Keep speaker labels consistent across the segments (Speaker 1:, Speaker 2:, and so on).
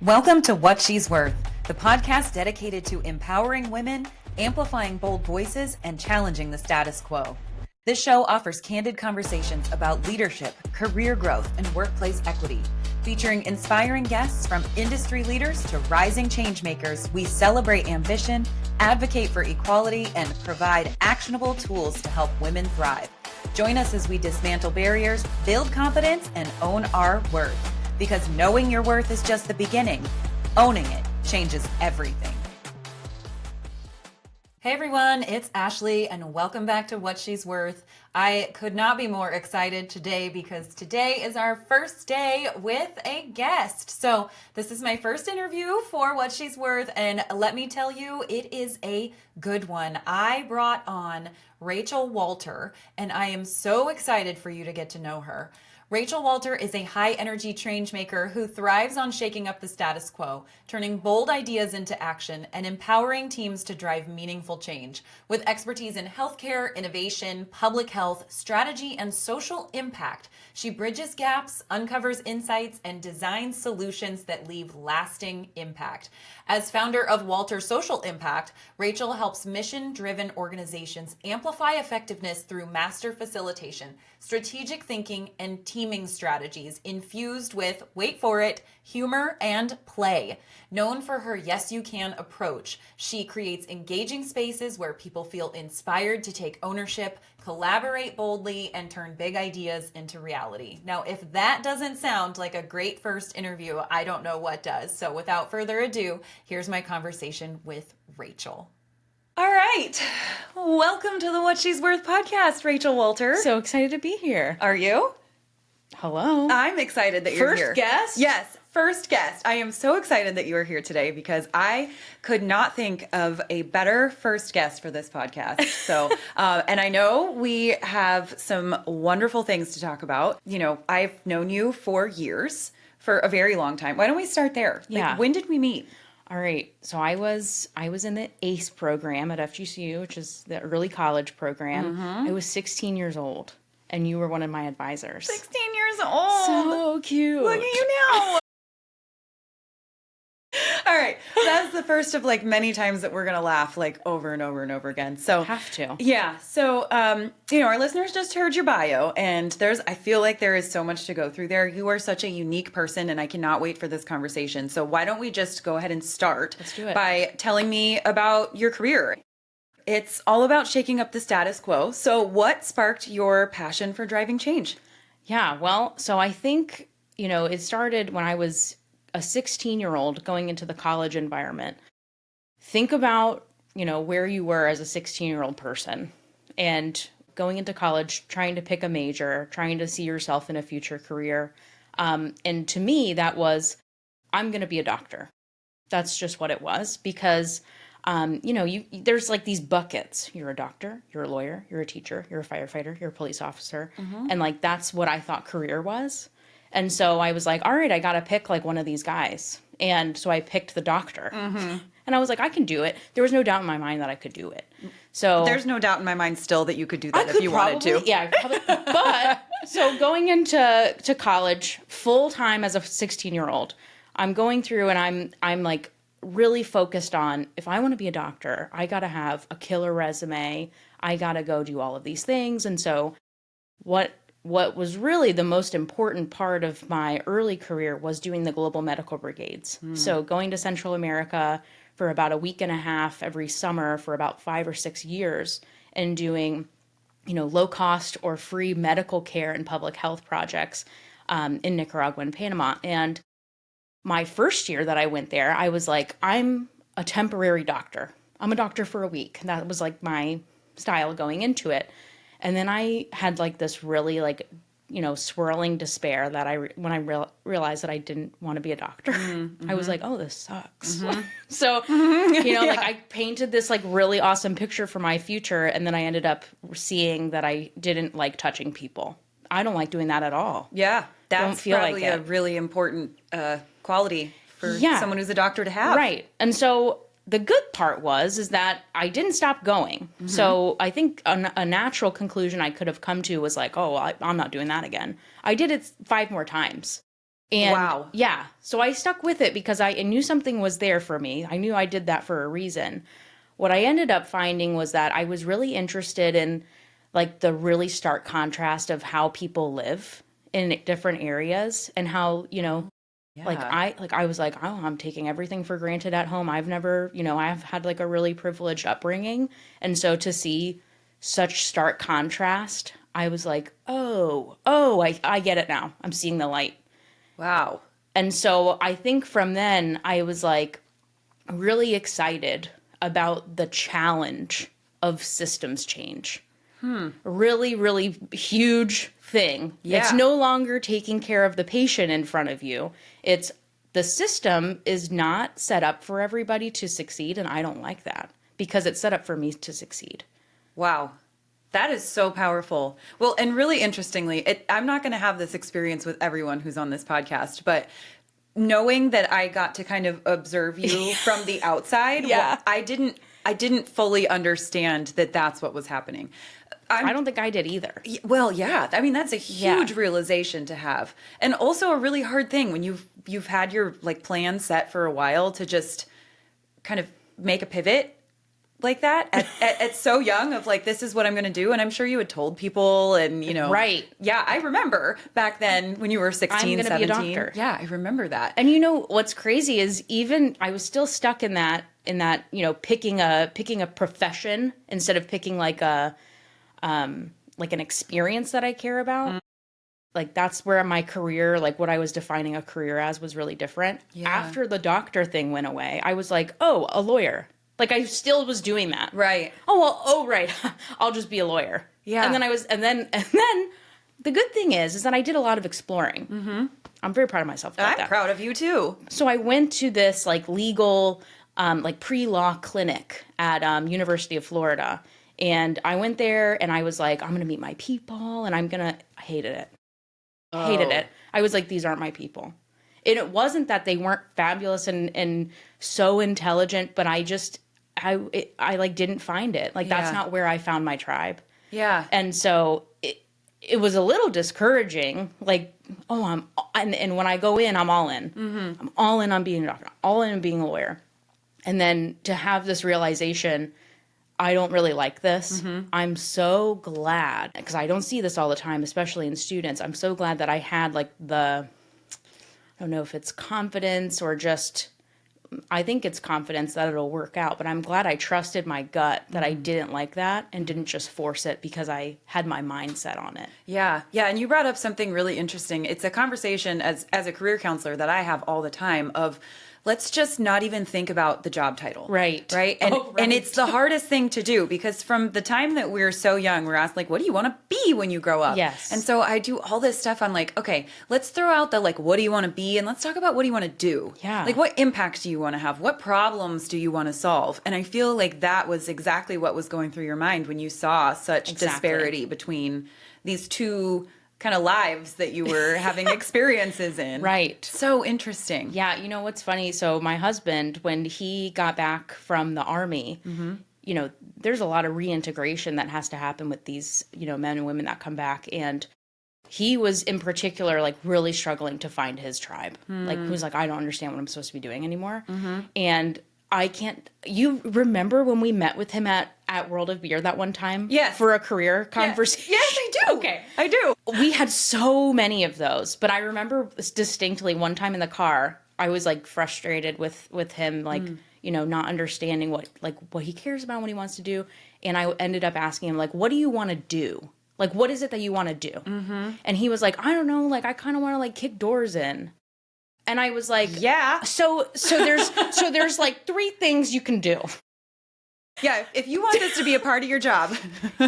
Speaker 1: Welcome to What She's Worth, the podcast dedicated to empowering women, amplifying bold voices, and challenging the status quo. This show offers candid conversations about leadership, career growth, and workplace equity. Featuring inspiring guests from industry leaders to rising changemakers, we celebrate ambition, advocate for equality, and provide actionable tools to help women thrive. Join us as we dismantle barriers, build confidence, and own our worth. Because knowing your worth is just the beginning. Owning it changes everything. Hey everyone, it's Ashleigh and welcome back to What She's Worth. I could not be more excited today because today is our first day with a guest. So this is my first interview for What She's Worth, and let me tell you, it is a good one. I brought on Rachel Walter, and I am so excited for you to get to know her. Rachel Walter is a high-energy change maker who thrives on shaking up the status quo, turning bold ideas into action, and empowering teams to drive meaningful change. With expertise in healthcare, innovation, public health, strategy, and social impact, she bridges gaps, uncovers insights, and designs solutions that leave lasting impact. As founder of Walter Social Impact, Rachel helps mission-driven organizations amplify effectiveness through master facilitation, strategic thinking, and teaming strategies infused with, wait for it, humor and play. Known for her yes you can approach, she creates engaging spaces where people feel inspired to take ownership, collaborate boldly, and turn big ideas into reality. Now, if that doesn't sound like a great first interview, I don't know what does. So without further ado, here's my conversation with Rachel. All right. Welcome to the What She's Worth podcast, Rachel Walter.
Speaker 2: So excited to be here.
Speaker 1: Are you?
Speaker 2: Hello.
Speaker 1: I'm excited that you're here.
Speaker 2: First guest?
Speaker 1: Yes, first guest. I am so excited that you are here today because I could not think of a better first guest for this podcast. So, and I know we have some wonderful things to talk about. You know, I've known you for years, for a very long time. Why don't we start there?
Speaker 2: Yeah.
Speaker 1: When did we meet?
Speaker 2: All right. So I was in the ACE program at FGCU, which is the early college program. I was 16 years old, and you were one of my advisors.
Speaker 1: 16 years old.
Speaker 2: So cute.
Speaker 1: Look at you now. All right. That's the first of like many times that we're going to laugh like over and over and over again. So
Speaker 2: Have to.
Speaker 1: Yeah. So, you know, our listeners just heard your bio and I feel like there is so much to go through there. You are such a unique person and I cannot wait for this conversation. So why don't we just go ahead and start
Speaker 2: Let's do it.
Speaker 1: by telling me about your career? It's all about shaking up the status quo. So what sparked your passion for driving change?
Speaker 2: Yeah. Well, so I think, you know, it started when I was a 16-year-old going into the college environment. Think about, you know, where you were as a 16-year-old person and going into college, trying to pick a major, trying to see yourself in a future career. And to me, that was, I'm going to be a doctor. That's just what it was because, you know, there's like these buckets. You're a doctor, you're a lawyer, you're a teacher, you're a firefighter, you're a police officer. And like, that's what I thought career was. And so I was like, all right, I got to pick like one of these guys. And so I picked the doctor. And I was like, I can do it. There was no doubt in my mind that I could do it. So
Speaker 1: there's no doubt in my mind still that you could do that if you wanted to.
Speaker 2: Yeah, probably. But so going into college full time as a 16-year-old, I'm going through and I'm like really focused on if I want to be a doctor, I got to have a killer resume. I got to go do all of these things. And so what was really the most important part of my early career was doing the global medical brigades. So going to Central America for about a week and a half every summer for about 5 or 6 years and doing, you know, low cost or free medical care and public health projects in Nicaragua and Panama. And my first year that I went there, I was like, I'm a temporary doctor. I'm a doctor for a week. And that was like my style going into it. And then I had like this really like, you know, swirling despair that when I realized that I didn't want to be a doctor, I was like, oh, this sucks. So, you know, like I painted this like really awesome picture for my future. And then I ended up seeing that I didn't like touching people. I don't like doing that at all.
Speaker 1: Yeah. That's probably
Speaker 2: like
Speaker 1: a really important quality for someone who's a doctor to have.
Speaker 2: Right. And so the good part is that I didn't stop going. So I think a natural conclusion I could have come to was like, oh, I'm not doing that again. I did it 5 more times. And
Speaker 1: Wow.
Speaker 2: yeah, so I stuck with it because I knew something was there for me. I knew I did that for a reason. What I ended up finding was that I was really interested in like the really stark contrast of how people live in different areas and how,
Speaker 1: Yeah.
Speaker 2: I was like, oh, I'm taking everything for granted at home. I've never, I've had like a really privileged upbringing. And so to see such stark contrast, I was like, I get it now. I'm seeing the light.
Speaker 1: Wow.
Speaker 2: And so I think from then I was like really excited about the challenge of systems change. Really, really huge thing.
Speaker 1: Yeah.
Speaker 2: It's no longer taking care of the patient in front of you. It's the system is not set up for everybody to succeed, and I don't like that because it's set up for me to succeed.
Speaker 1: Wow. That is so powerful. Well, and really interestingly, I'm not going to have this experience with everyone who's on this podcast, but knowing that I got to kind of observe you from the outside,
Speaker 2: Yeah.
Speaker 1: I didn't fully understand that that's what was happening.
Speaker 2: I don't think I did either.
Speaker 1: Well, yeah. I mean, that's a huge
Speaker 2: Yeah.
Speaker 1: realization to have. And also a really hard thing when you've had your like plan set for a while to just kind of make a pivot like that at so young of like, this is what I'm going to do. And I'm sure you had told people and,
Speaker 2: Right.
Speaker 1: Yeah, I remember back then when you were 16,
Speaker 2: I'm gonna be a
Speaker 1: 17.
Speaker 2: doctor.
Speaker 1: Yeah, I remember that.
Speaker 2: And what's crazy is even I was still stuck in that picking a profession instead of picking like like an experience that I care about. Like that's where my career, like what I was defining a career as was really different.
Speaker 1: Yeah.
Speaker 2: After the doctor thing went away, I was like, oh, a lawyer. Like I still was doing that.
Speaker 1: Right.
Speaker 2: Right. I'll just be a lawyer.
Speaker 1: Yeah.
Speaker 2: And then the good thing is that I did a lot of exploring. Mm-hmm. I'm very proud of myself about that.
Speaker 1: I'm proud of you too.
Speaker 2: So I went to this like legal, like pre-law clinic at University of Florida. And I went there and I was like, I'm going to meet my people and I hated it. Hated it. I was like, these aren't my people. And it wasn't that they weren't fabulous and so intelligent, but I like didn't find it. Like that's not where I found my tribe.
Speaker 1: Yeah.
Speaker 2: And so it was a little discouraging. Like, and when I go in, I'm all in. Mm-hmm. I'm all in on being a doctor, all in on being a lawyer. And then to have this realization, I don't really like this. Mm-hmm. I'm so glad, because I don't see this all the time, especially in students. I'm so glad that I had like I don't know if it's confidence or just, I think it's confidence that it'll work out, but I'm glad I trusted my gut that I didn't like that and didn't just force it because I had my mindset on it.
Speaker 1: Yeah. Yeah. And you brought up something really interesting. It's a conversation as a career counselor that I have all the time of, let's just not even think about the job title.
Speaker 2: Right.
Speaker 1: Right. And, and it's the hardest thing to do because from the time that we're so young, we're asked like, what do you want to be when you grow up?
Speaker 2: Yes.
Speaker 1: And so I do all this stuff on like, okay, let's throw out the like, what do you want to be? And let's talk about what do you want to do?
Speaker 2: Yeah.
Speaker 1: Like what impact do you want to have? What problems do you want to solve? And I feel like that was exactly what was going through your mind when you saw such disparity between these two kind of lives that you were having experiences in.
Speaker 2: Right.
Speaker 1: So interesting.
Speaker 2: Yeah. You know what's funny? So my husband, when he got back from the Army, there's a lot of reintegration that has to happen with these, men and women that come back. And he was in particular, like really struggling to find his tribe. Like he was like, I don't understand what I'm supposed to be doing anymore. Mm-hmm. And I can't, you remember when we met with him at World of Beer that one time?
Speaker 1: Yes.
Speaker 2: For a career conversation?
Speaker 1: Yes, I do.
Speaker 2: Okay.
Speaker 1: I do.
Speaker 2: We had so many of those, but I remember distinctly one time in the car, I was like frustrated with him, like, not understanding what he cares about, what he wants to do. And I ended up asking him, like, what do you want to do? Like, what is it that you want to do? Mm-hmm. And he was like, I don't know. Like, I kind of want to like kick doors in. And I was like,
Speaker 1: yeah.
Speaker 2: So there's like 3 things you can do.
Speaker 1: Yeah. If you want this to be a part of your job,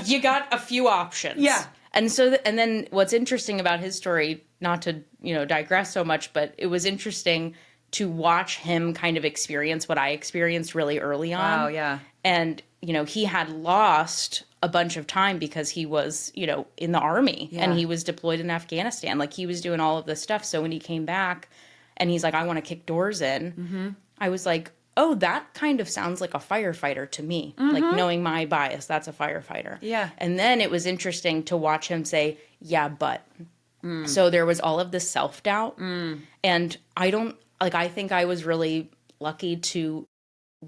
Speaker 2: you got a few options.
Speaker 1: Yeah.
Speaker 2: And so, and then what's interesting about his story, not to, digress so much, but it was interesting to watch him kind of experience what I experienced really early on.
Speaker 1: Wow. Yeah.
Speaker 2: And, he had lost a bunch of time because he was, in the Army and he was deployed in Afghanistan. Like he was doing all of this stuff. So when he came back and he's like, I want to kick doors in, I was like, oh, that kind of sounds like a firefighter to me. Like knowing my bias, that's a firefighter.
Speaker 1: Yeah.
Speaker 2: And then it was interesting to watch him say, yeah, but. So there was all of this self-doubt. And I think I was really lucky to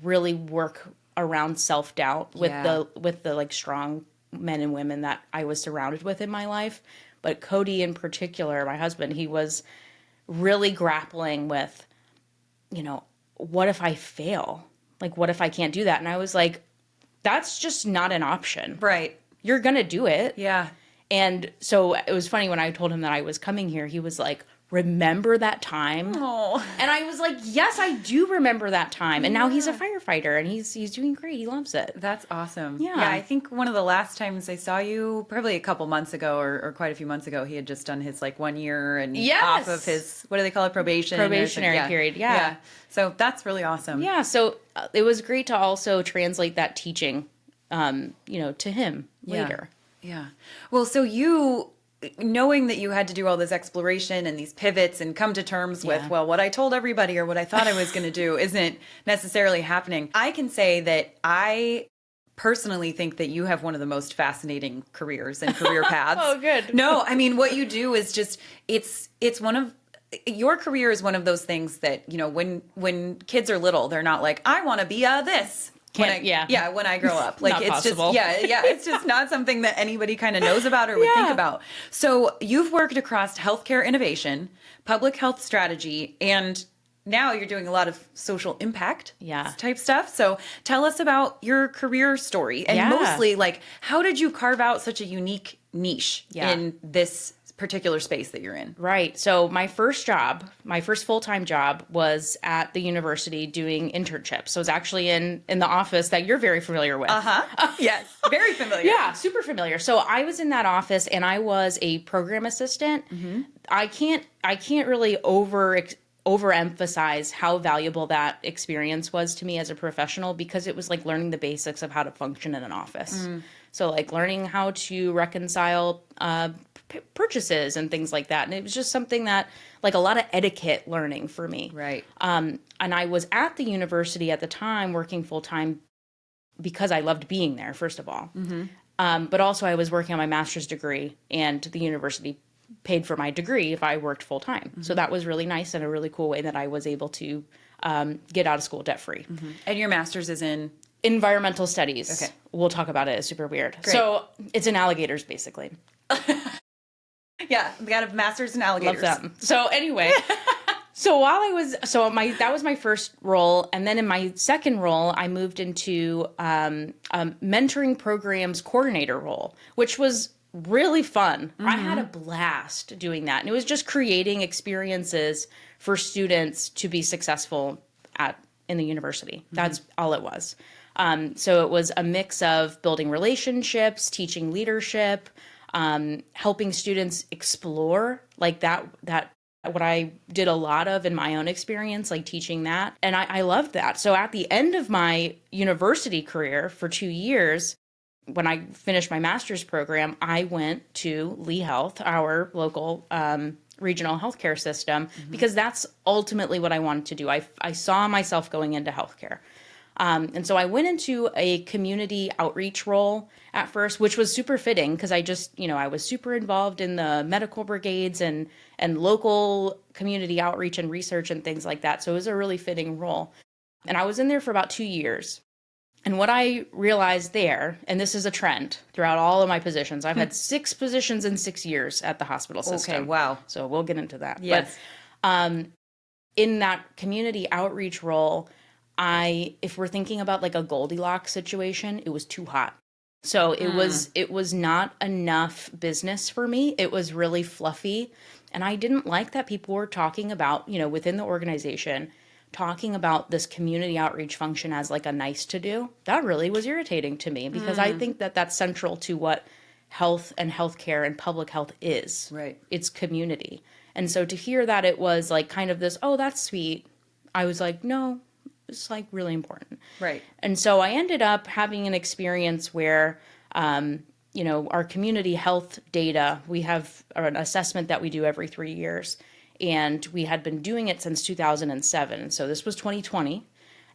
Speaker 2: really work around self-doubt with the like strong men and women that I was surrounded with in my life. But Cody in particular, my husband, he was really grappling with, what if I fail? Like, what if I can't do that? And I was like, that's just not an option.
Speaker 1: Right.
Speaker 2: You're going to do it.
Speaker 1: Yeah.
Speaker 2: And so it was funny when I told him that I was coming here, he was like, remember that time?
Speaker 1: Oh.
Speaker 2: And I was like, yes, I do remember that time. And now he's a firefighter and he's doing great. He loves it.
Speaker 1: That's awesome.
Speaker 2: Yeah.
Speaker 1: I think one of the last times I saw you, probably a couple months ago or quite a few months ago, he had just done his like 1 year and off of his, what do they call it? Probationary
Speaker 2: period. Yeah.
Speaker 1: So that's really awesome.
Speaker 2: Yeah. So it was great to also translate that teaching, to him later.
Speaker 1: Yeah. Well, so you, knowing that you had to do all this exploration and these pivots and come to terms with, well, what I told everybody or what I thought I was going to do isn't necessarily happening. I can say that I personally think that you have one of the most fascinating careers and career paths.
Speaker 2: Oh, good.
Speaker 1: No, I mean, what you do is just, it's one of, your career is one of those things that, when kids are little, they're not like, I want to be this. When I grow up. Like,
Speaker 2: Not
Speaker 1: it's
Speaker 2: possible.
Speaker 1: just, it's just not something that anybody kind of knows about or would think about. So you've worked across healthcare innovation, public health strategy, and now you're doing a lot of social impact type stuff. So tell us about your career story and mostly, like, how did you carve out such a unique niche in this particular space that you're in?
Speaker 2: Right. So my first full-time job was at the university doing internships. So it was actually in the office that you're very familiar with.
Speaker 1: Yes. Very familiar.
Speaker 2: Yeah, super familiar. So I was in that office and I was a program assistant. I can't really overemphasize how valuable that experience was to me as a professional, because it was like learning the basics of how to function in an office. So like learning how to reconcile purchases and things like that. And it was just something that, like, a lot of etiquette learning for me.
Speaker 1: Right.
Speaker 2: And I was at the university at the time working full time because I loved being there, first of all. But also I was working on my master's degree, and the university paid for my degree if I worked full time. So that was really nice and a really cool way that I was able to get out of school debt free.
Speaker 1: And your master's is in?
Speaker 2: Environmental studies.
Speaker 1: Okay.
Speaker 2: We'll talk about it. It's super weird.
Speaker 1: Great.
Speaker 2: So it's in alligators, basically.
Speaker 1: Yeah, we got a master's in alligators.
Speaker 2: Love them. So anyway, that was my first role. And then in my second role, I moved into a mentoring programs coordinator role, which was really fun. I had a blast doing that. And it was just creating experiences for students to be successful in the university. That's all it was. So it was a mix of building relationships, teaching leadership, helping students explore, like that what I did a lot of in my own experience, like teaching that. And I loved that. So at the end of my university career for 2 years, when I finished my master's program, I went to Lee Health, our local regional healthcare system, because that's ultimately what I wanted to do. I saw myself going into healthcare. And so I went into a community outreach role at first, which was super fitting because I was super involved in the medical brigades and local community outreach and research and things like that. So it was a really fitting role. And I was in there for about 2 years. And what I realized there, and this is a trend throughout all of my positions, I've had 6 positions in 6 years at the hospital system.
Speaker 1: Okay, wow.
Speaker 2: So we'll get into that.
Speaker 1: Yes.
Speaker 2: But in that community outreach role, if we're thinking about like a Goldilocks situation, it was too hot. So it was not enough business for me. It was really fluffy. And I didn't like that people were talking about, within the organization, talking about this community outreach function as like a nice to do. That really was irritating to me because I think that that's central to what health and healthcare and public health is.
Speaker 1: Right.
Speaker 2: It's community. And so to hear that it was like kind of this, oh, that's sweet. I was like, no, it's like really important.
Speaker 1: Right.
Speaker 2: And so I ended up having an experience where, our community health data, we have an assessment that we do every 3 years. And we had been doing it since 2007. So this was 2020.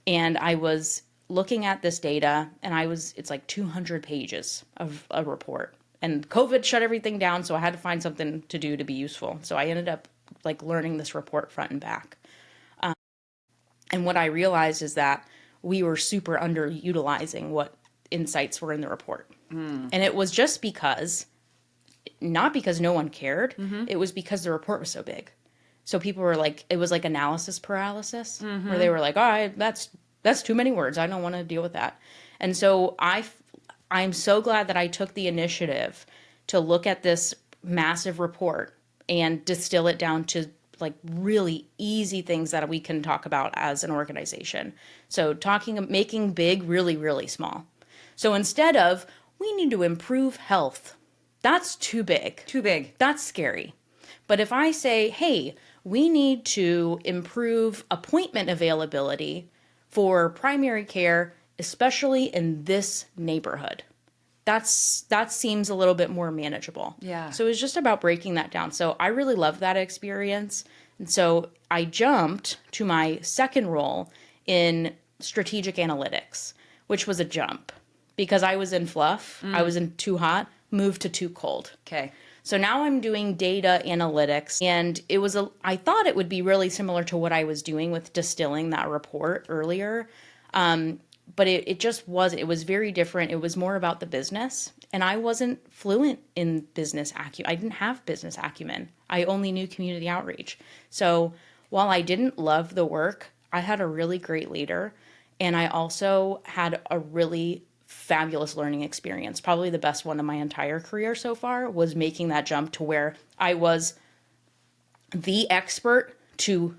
Speaker 2: And I was looking at this data and it's like 200 pages of a report. and COVID shut everything down. So I had to find something to do to be useful. So I ended up like learning this report front and back. And what I realized is that we were super underutilizing what insights were in the report. And it was just because, not because no one cared, it was because the report was so big. So people were like, it was like analysis paralysis, where they were like, oh, that's too many words. I don't want to deal with that. And so I'm so glad that I took the initiative to look at this massive report and distill it down to like really easy things that we can talk about as an organization. So making big really, really small. So instead of, we need to improve health, that's too big.
Speaker 1: Too big.
Speaker 2: That's scary. But if I say, hey, we need to improve appointment availability for primary care, especially in this neighborhood, that seems a little bit more manageable.
Speaker 1: Yeah.
Speaker 2: So it was just about breaking that down. So I really loved that experience. And so I jumped to my second role in strategic analytics, which was a jump because I was in fluff. I was in too hot, moved to too cold.
Speaker 1: Okay.
Speaker 2: So now I'm doing data analytics, and I thought it would be really similar to what I was doing with distilling that report earlier. But it just wasn't. It was very different. It was more about the business, and I wasn't fluent in business acumen. I didn't have business acumen. I only knew community outreach. So while I didn't love the work, I had a really great leader, and I also had a really fabulous learning experience. Probably the best one of my entire career so far was making that jump to where I was the expert to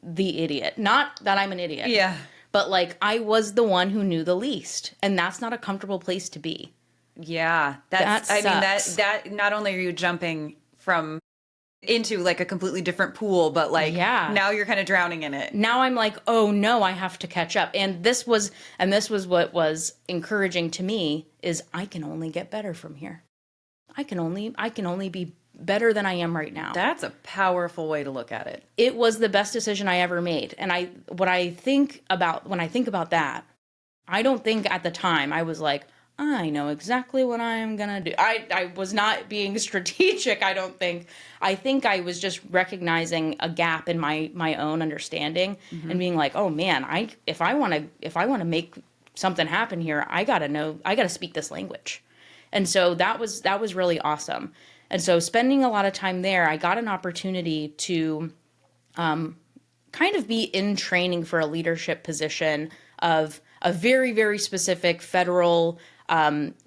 Speaker 2: the idiot. Not that I'm an idiot.
Speaker 1: Yeah.
Speaker 2: But like I was the one who knew the least, and that's not a comfortable place to be.
Speaker 1: Yeah.
Speaker 2: That sucks.
Speaker 1: That not only are you jumping from into like a completely different pool, but like now you're kind of drowning in it.
Speaker 2: Now I'm like, oh no, I have to catch up. And this was what was encouraging to me is I can only get better from here. I can only be better than I am right now.
Speaker 1: That's a powerful way to look at it.
Speaker 2: It was the best decision I ever made. And when I think about that, I don't think at the time I was like, I know exactly what I'm going to do. I was not being strategic, I don't think. I think I was just recognizing a gap in my own understanding and being like, oh man, if I want to make something happen here, I got to speak this language. And so that was really awesome. And so spending a lot of time there, I got an opportunity to kind of be in training for a leadership position of a very, very specific federal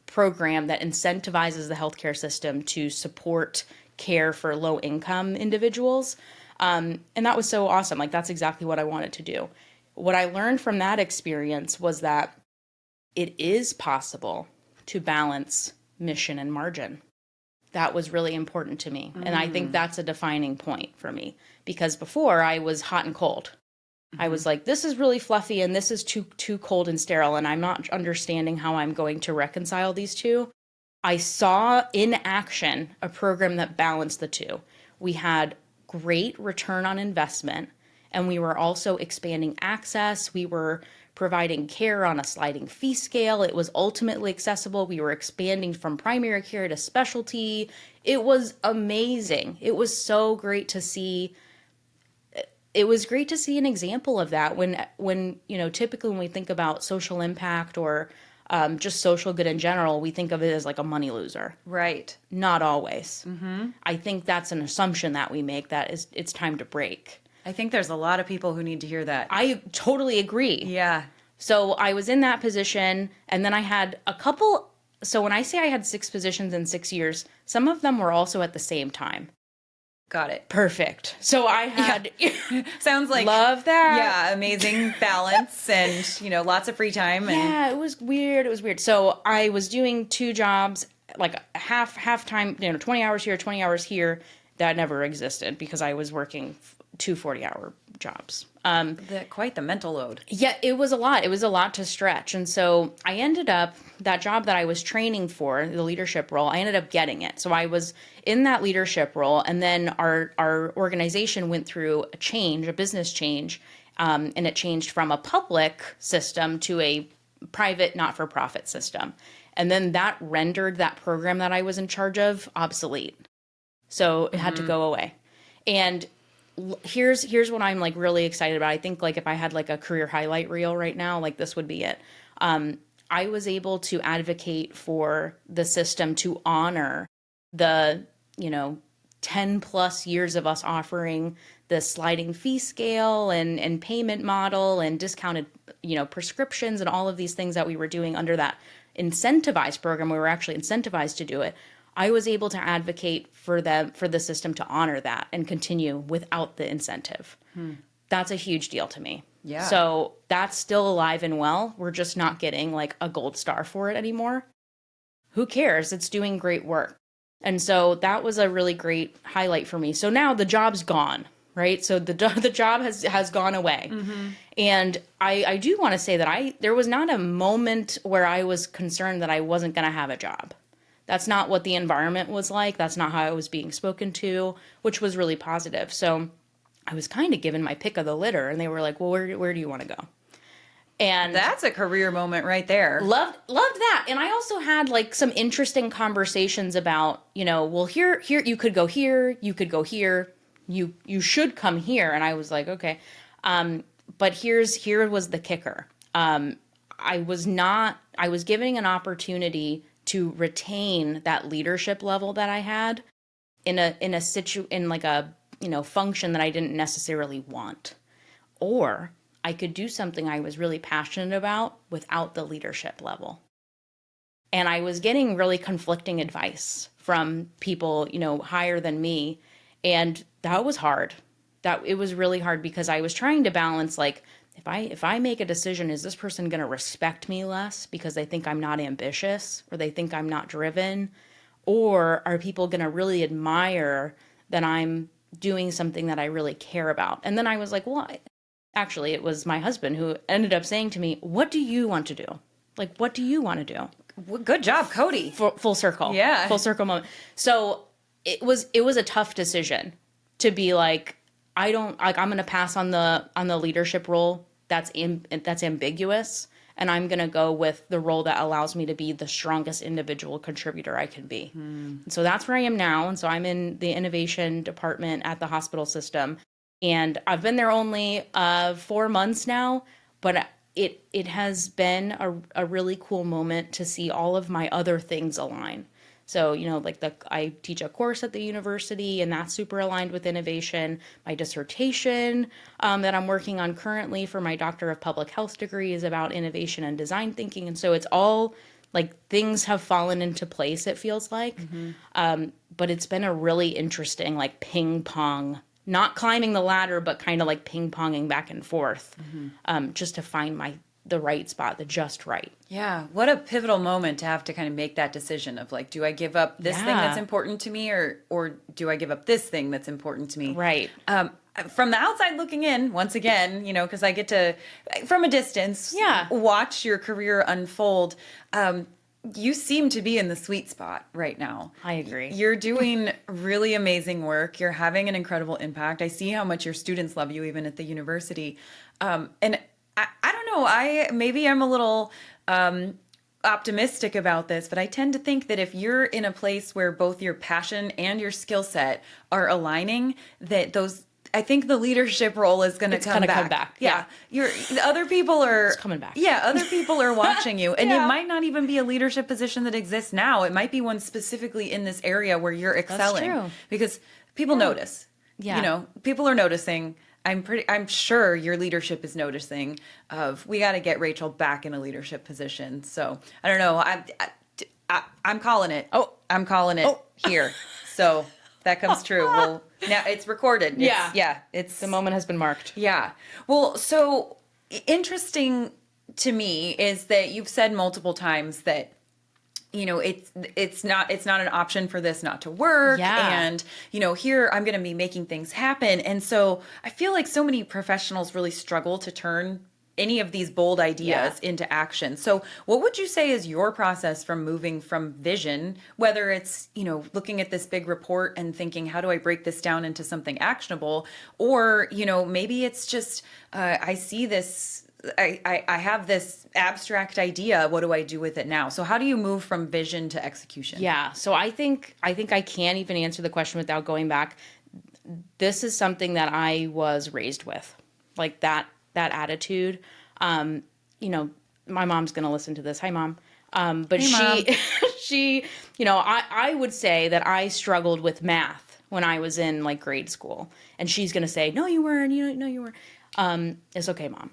Speaker 2: program that incentivizes the healthcare system to support care for low-income individuals. And that was so awesome. Like, that's exactly what I wanted to do. What I learned from that experience was that it is possible to balance mission and margin. That was really important to me. And I think that's a defining point for me because before I was hot and cold. I was like, this is really fluffy and this is too cold and sterile, and I'm not understanding how I'm going to reconcile these two. I saw in action a program that balanced the two. We had great return on investment, and we were also expanding access. We were providing care on a sliding fee scale. It was ultimately accessible. We were expanding from primary care to specialty. It was amazing. It was so great to see. It was great to see an example of that when typically when we think about social impact or just social good in general, we think of it as like a money loser.
Speaker 1: Right.
Speaker 2: Not always. I think that's an assumption that we make that it's time to break.
Speaker 1: I think there's a lot of people who need to hear that.
Speaker 2: I totally agree.
Speaker 1: Yeah.
Speaker 2: So I was in that position, and then I had a couple. So when I say I had 6 positions in 6 years, some of them were also at the same time.
Speaker 1: Got it.
Speaker 2: Perfect. So I had
Speaker 1: sounds like
Speaker 2: love that.
Speaker 1: Yeah, amazing balance and lots of free time. And
Speaker 2: yeah, it was weird. So I was doing 2 jobs, like half time, 20 hours here, 20 hours here. That never existed because I was working 2 40-hour jobs.
Speaker 1: Quite the mental load.
Speaker 2: Yeah, it was a lot. It was a lot to stretch. And so I ended up, that job that I was training for, the leadership role, I ended up getting it. So I was in that leadership role, and then our organization went through a business change, and it changed from a public system to a private not-for-profit system. And then that rendered that program that I was in charge of obsolete. So it had to go away. And here's what I'm like really excited about. I think like if I had like a career highlight reel right now, like this would be it. I was able to advocate for the system to honor the, 10 plus years of us offering the sliding fee scale and payment model and discounted, prescriptions and all of these things that we were doing under that incentivized program. We were actually incentivized to do it. I was able to advocate for the system to honor that and continue without the incentive. That's a huge deal to me.
Speaker 1: Yeah.
Speaker 2: So that's still alive and well. We're just not getting like a gold star for it anymore. Who cares? It's doing great work. And so that was a really great highlight for me. So now the job's gone, right? So the job has gone away. And I do want to say that there was not a moment where I was concerned that I wasn't going to have a job. That's not what the environment was like. That's not how I was being spoken to, which was really positive. So I was kind of given my pick of the litter, and they were like, well, where do you want to go? And
Speaker 1: that's a career moment right there.
Speaker 2: Loved that. And I also had like some interesting conversations about, well, here you could go here, you could go here, you should come here. And I was like, okay. But here was the kicker. I was giving an opportunity to retain that leadership level that I had in a function that I didn't necessarily want. Or I could do something I was really passionate about without the leadership level. And I was getting really conflicting advice from people, higher than me. And that was hard. It was really hard because I was trying to balance, like, if I make a decision, is this person going to respect me less because they think I'm not ambitious or they think I'm not driven? Or are people going to really admire that I'm doing something that I really care about? And then I was like, well, actually, it was my husband who ended up saying to me, what do you want to do? Like, what do you want to do?
Speaker 1: Well, good job, Cody.
Speaker 2: Full circle.
Speaker 1: Yeah.
Speaker 2: Full circle moment. So it was a tough decision to be like, I'm going to pass on the leadership role that's ambiguous, and I'm going to go with the role that allows me to be the strongest individual contributor I can be. So that's where I am now. And so I'm in the innovation department at the hospital system. And I've been there only 4 months now, but it has been a really cool moment to see all of my other things align. So, I teach a course at the university, and that's super aligned with innovation. My dissertation that I'm working on currently for my Doctor of Public Health degree is about innovation and design thinking. And so it's all like things have fallen into place, it feels like. But it's been a really interesting like ping pong, not climbing the ladder, but kind of like ping ponging back and forth just to find the right spot, the just right.
Speaker 1: Yeah. What a pivotal moment to have to kind of make that decision of like, do I give up this thing that's important to me or do I give up this thing that's important to me?
Speaker 2: Right.
Speaker 1: From the outside looking in, once again, because I get to, from a distance, watch your career unfold. You seem to be in the sweet spot right now.
Speaker 2: I agree.
Speaker 1: You're doing really amazing work. You're having an incredible impact. I see how much your students love you even at the university. And I don't know, maybe I'm a little optimistic about this, but I tend to think that if you're in a place where both your passion and your skill set are aligning, I think the leadership role is going to come back. Yeah. Other people are
Speaker 2: it's coming back.
Speaker 1: Yeah. Other people are watching you, and it might not even be a leadership position that exists now. It might be one specifically in this area where you're excelling.
Speaker 2: That's true.
Speaker 1: Because people notice.
Speaker 2: Yeah.
Speaker 1: People are noticing. I'm sure your leadership is noticing we got to get Rachel back in a leadership position. So I don't know. I'm calling it.
Speaker 2: Oh,
Speaker 1: I'm calling it here. So that comes true. Well, now it's recorded. It's
Speaker 2: the moment has been marked.
Speaker 1: Yeah. Well, so interesting to me is that you've said multiple times that it's not an option for this not to work.
Speaker 2: Yeah.
Speaker 1: And, here I'm going to be making things happen. And so I feel like so many professionals really struggle to turn any of these bold ideas into action. So what would you say is your process from moving from vision, whether it's, looking at this big report and thinking, how do I break this down into something actionable? Or, maybe it's just, I see this I have this abstract idea. What do I do with it now? So how do you move from vision to execution?
Speaker 2: Yeah. So I think I can't even answer the question without going back. This is something that I was raised with, like that attitude. You know, my mom's going to listen to this. Hi, Mom. But
Speaker 1: hey, Mom.
Speaker 2: she, you know, I would say that I struggled with math when I was in like grade school, and she's going to say, no, you weren't. No, you weren't. It's okay, Mom.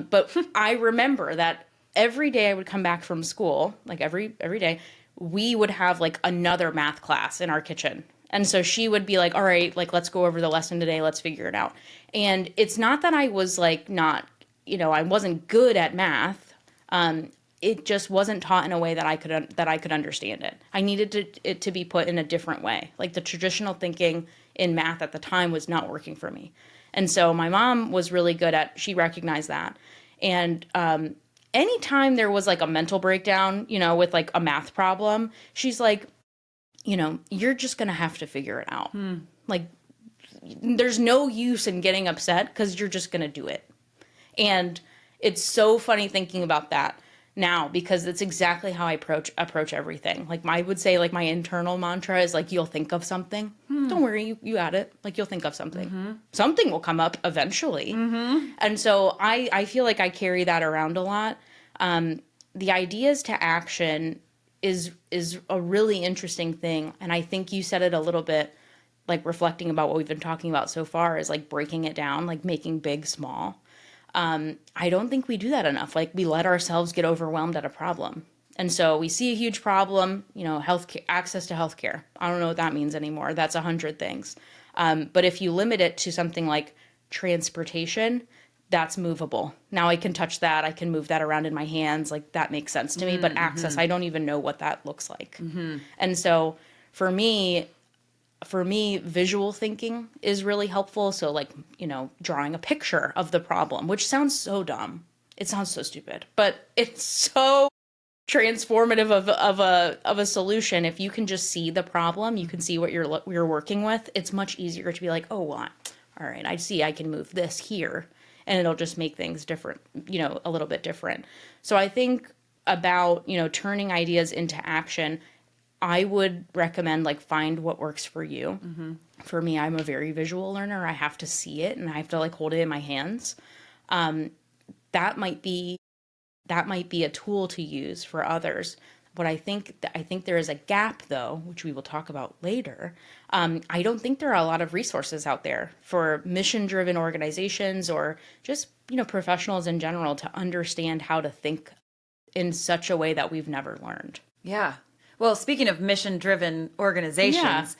Speaker 2: But I remember that every day I would come back from school, like every day, we would have like another math class in our kitchen. And so she would be like, all right, like, let's go over the lesson today. Let's figure it out. And it's not that I was like not, I wasn't good at math. It just wasn't taught in a way that I could understand it. I needed it to be put in a different way. Like the traditional thinking in math at the time was not working for me. And so my mom was really good she recognized that. And anytime there was like a mental breakdown, with like a math problem, she's like, you're just going to have to figure it out. Like, there's no use in getting upset because you're just going to do it. And it's so funny thinking about that now because it's exactly how I approach everything. Like, I would say, like, my internal mantra is, like, you'll think of something. Don't worry, you got it. Like, you'll think of something. Mm-hmm. Something will come up eventually. Mm-hmm. And so I feel like I carry that around a lot. The ideas to action is a really interesting thing. And I think you said it a little bit, like reflecting about what we've been talking about so far is like breaking it down, like making big small. I don't think we do that enough. Like we let ourselves get overwhelmed at a problem. And so we see a huge problem, healthcare, access to healthcare. I don't know what that means anymore. That's 100 things. But if you limit it to something like transportation, that's movable. Now I can touch that. I can move that around in my hands. Like that makes sense to me. But access, I don't even know what that looks like. Mm-hmm. And so for me, visual thinking is really helpful. So like, drawing a picture of the problem, which sounds so dumb. It sounds so stupid, but it's so transformative of a solution. If you can just see the problem, you can see what you're working with. It's much easier to be like, oh, well, all right, I see I can move this here. And it'll just make things different, a little bit different. So I think about, turning ideas into action, I would recommend like find what works for you. Mm-hmm. For me, I'm a very visual learner. I have to see it and I have to like hold it in my hands. That might be a tool to use for others. But I think there is a gap, though, which we will talk about later. I don't think there are a lot of resources out there for mission-driven organizations or just professionals in general to understand how to think in such a way that we've never learned.
Speaker 1: Yeah. Well, speaking of mission-driven organizations,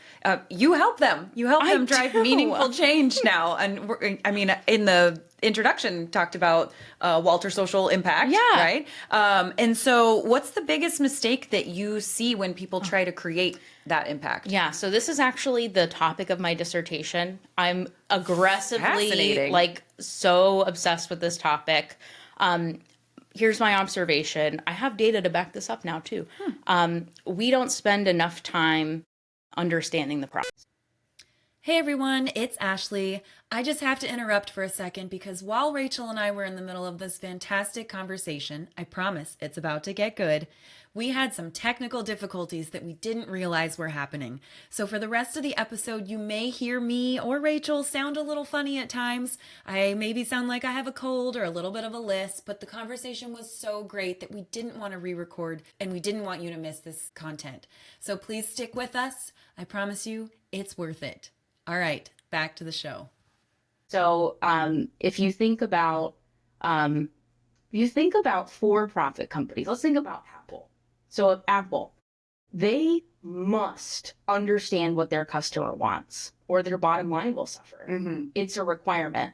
Speaker 1: you help them. You help them drive meaningful change now. And in the introduction, talked about Walter Social Impact, right? And so what's the biggest mistake that you see when people try to create that impact? Yeah,
Speaker 2: so this is actually the topic of my dissertation. I'm aggressively, like, so obsessed with this topic. Here's my observation. I have data to back this up now, too. We don't spend enough time understanding the process.
Speaker 1: Hey everyone, it's Ashleigh. I just have to interrupt for a second because while Rachel and I were in the middle of this fantastic conversation, I promise it's about to get good, we had some technical difficulties that we didn't realize were happening. So for the rest of the episode, you may hear me or Rachel sound a little funny at times. I maybe sound like I have a cold or a little bit of a lisp, but the conversation was so great that we didn't want to re-record and we didn't want you to miss this content. So please stick with us. I promise you, it's worth it. All right, back to the show.
Speaker 2: So if you think about for-profit companies, let's think about Apple. So Apple, they must understand what their customer wants or their bottom line will suffer. Mm-hmm. It's a requirement.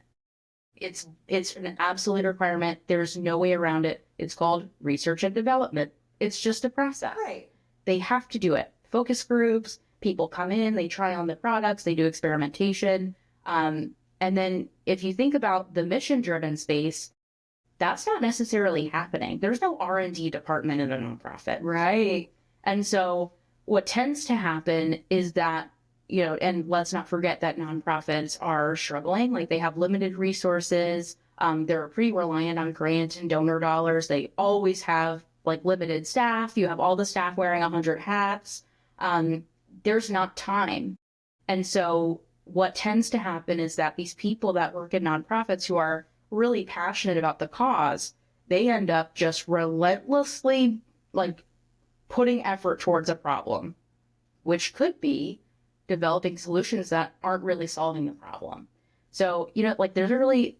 Speaker 2: It's an absolute requirement. There's no way around it. It's called research and development. It's just a process. Right. They have to do it. Focus groups, people come in, they try on the products, they do experimentation. And then if you think about the mission-driven space, that's not necessarily happening. There's no R&D department in a nonprofit. Right. And so what tends to happen is that, and let's not forget that nonprofits are struggling. Like they have limited resources. They're pretty reliant on grant and donor dollars. They always have like limited staff. You have all the staff wearing 100 hats. There's not time. And so what tends to happen is that these people that work in nonprofits who are really passionate about the cause, they end up just relentlessly like putting effort towards a problem, which could be developing solutions that aren't really solving the problem. So, like there's a really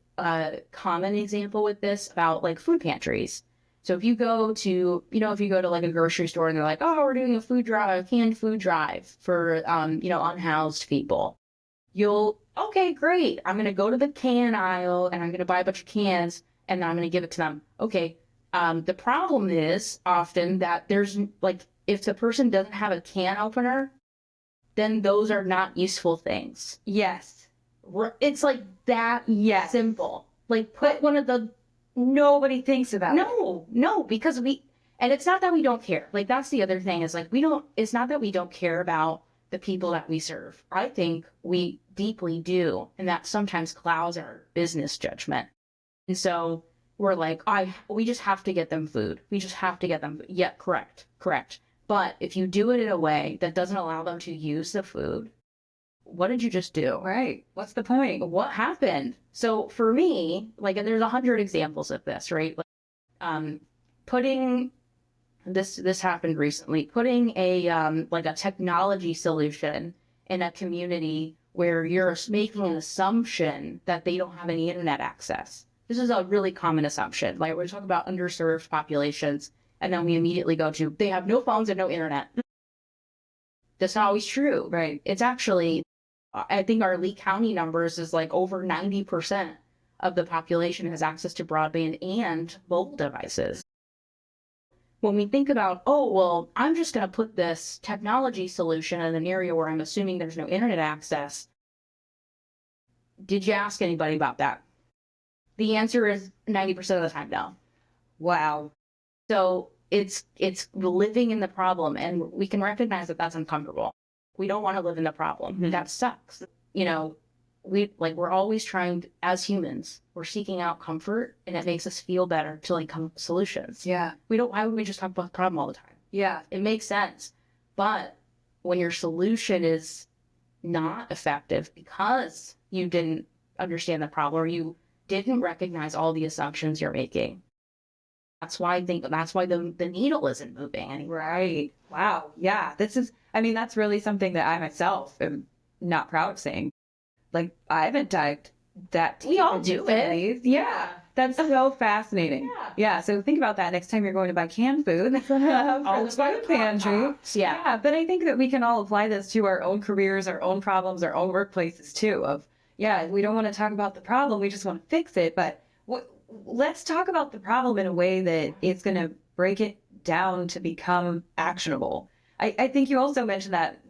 Speaker 2: common example with this about like food pantries. So if you go to, like a grocery store and they're like, oh, we're doing a food drive, canned food drive for, unhoused people. Okay, great. I'm going to go to the can aisle and I'm going to buy a bunch of cans and I'm going to give it to them. Okay. The problem is often that there's like, if the person doesn't have a can opener, then those are not useful things.
Speaker 1: Yes.
Speaker 2: It's like that simple. Like put one of the...
Speaker 1: Nobody thinks about it.
Speaker 2: No, because and it's not that we don't care. Like that's the other thing is like it's not that we don't care about the people that we serve. I think we deeply do. And that sometimes clouds our business judgment. And so we're like, we just have to get them food. We just have to get them. Yeah, correct. But if you do it in a way that doesn't allow them to use the food, what did you just do?
Speaker 1: Right. What's the point?
Speaker 2: What happened? So for me, like, and there's 100 examples of this, right? Like, putting this happened recently, putting a technology solution in a community where you're making an assumption that they don't have any internet access. This is a really common assumption. Like we're talking about underserved populations, and then we immediately go to, they have no phones and no internet. That's not always true.
Speaker 1: Right.
Speaker 2: It's actually, I think our Lee County numbers is like over 90% of the population has access to broadband and mobile devices. When we think about, oh, well, I'm just going to put this technology solution in an area where I'm assuming there's no internet access. Did you ask anybody about that? The answer is 90% of the time, no.
Speaker 1: Wow.
Speaker 2: So it's living in the problem, and we can recognize that that's uncomfortable. We don't want to live in the problem. Mm-hmm. That sucks. We're always trying, as humans, we're seeking out comfort, and it makes us feel better to like come up with solutions.
Speaker 1: Yeah.
Speaker 2: Why would we just talk about the problem all the time?
Speaker 1: Yeah.
Speaker 2: It makes sense. But when your solution is not effective because you didn't understand the problem or you didn't recognize all the assumptions you're making, that's why the needle isn't moving anymore.
Speaker 1: Right. Wow. Yeah. That's really something that I myself am not proud of saying. Like, I haven't dived that deep.
Speaker 2: We all do it.
Speaker 1: Yeah. That's so fascinating. Yeah. So think about that next time you're going to buy canned food. Always buy a pantry.
Speaker 2: Yeah.
Speaker 1: But I think that we can all apply this to our own careers, our own problems, our own workplaces too. We don't want to talk about the problem. We just want to fix it. But let's talk about the problem in a way that it's going to break it down to become actionable. I think you also mentioned that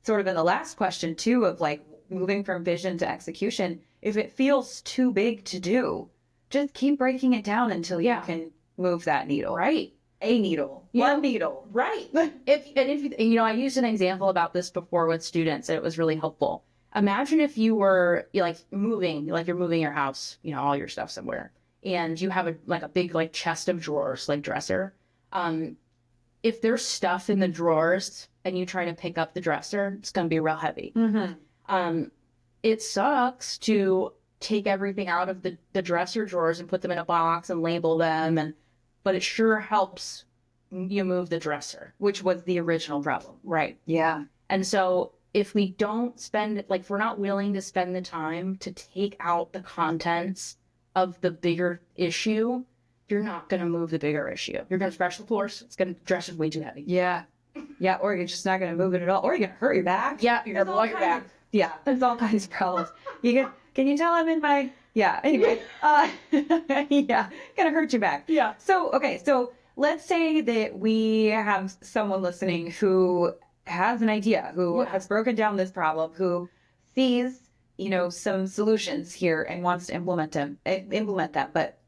Speaker 1: sort of in the last question too, of like moving from vision to execution. If it feels too big to do, just keep breaking it down until you can move that needle.
Speaker 2: Right.
Speaker 1: A needle. One needle.
Speaker 2: Right. If I used an example about this before with students, and it was really helpful. Imagine if you were you're moving your house, all your stuff somewhere, and you have a big chest of drawers, like dresser. If there's stuff in the drawers and you try to pick up the dresser, it's going to be real heavy.
Speaker 1: Mm-hmm.
Speaker 2: It sucks to take everything out of the dresser drawers and put them in a box and label them, but it sure helps you move the dresser,
Speaker 1: Which was the original problem.
Speaker 2: right?
Speaker 1: Yeah.
Speaker 2: And so if we don't if we're not willing to spend the time to take out the contents of the bigger issue, you're not going to move the bigger issue. You're going to scratch the floors. The dresser's way too heavy.
Speaker 1: Yeah. Yeah. Or you're just not going to move it at all. Or you're going to hurt your back.
Speaker 2: Yeah. You're going to blow your back.
Speaker 1: Yeah. There's all kinds of problems. Can you tell I'm in my, anyway, yeah, gonna hurt your back.
Speaker 2: Yeah.
Speaker 1: So let's say that we have someone listening who has an idea, who has broken down this problem, who sees, some solutions here and wants to implement them, but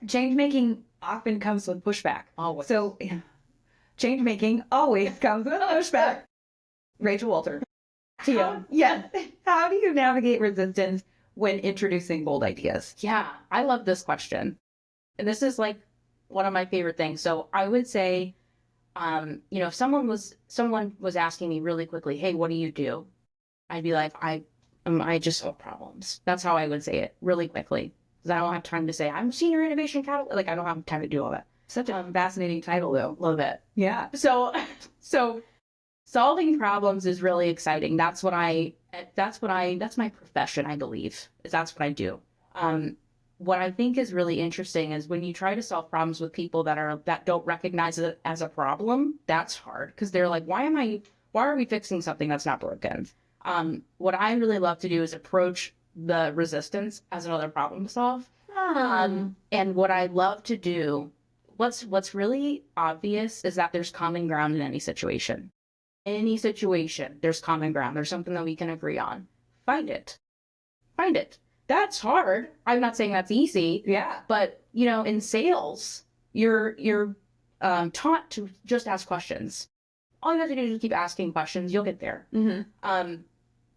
Speaker 1: change making often comes with pushback.
Speaker 2: Always.
Speaker 1: So change making always comes with pushback. Rachel Walter.
Speaker 2: Yeah.
Speaker 1: Yes. How do you navigate resistance
Speaker 3: when introducing bold ideas?
Speaker 2: Yeah, I love this question. And this is like one of my favorite things. So I would say, if someone was asking me really quickly, hey, what do you do? I'd be like, I just solve problems. That's how I would say it really quickly. Because I don't have time to say, I'm senior innovation catalyst. Like, I don't have time to do all that.
Speaker 3: Such a fascinating title, though.
Speaker 2: Love it.
Speaker 3: Yeah.
Speaker 2: So solving problems is really exciting. That's my profession, I believe. That's what I do. What I think is really interesting is when you try to solve problems with people that don't recognize it as a problem, that's hard because they're like, why are we fixing something that's not broken? What I really love to do is approach the resistance as another problem to solve. And what I love to do, what's really obvious is that there's common ground in any situation. Any situation, there's common ground. There's something that we can agree on. Find it. That's hard. I'm not saying that's easy.
Speaker 3: Yeah.
Speaker 2: But, in sales, you're taught to just ask questions. All you have to do is just keep asking questions. You'll get there.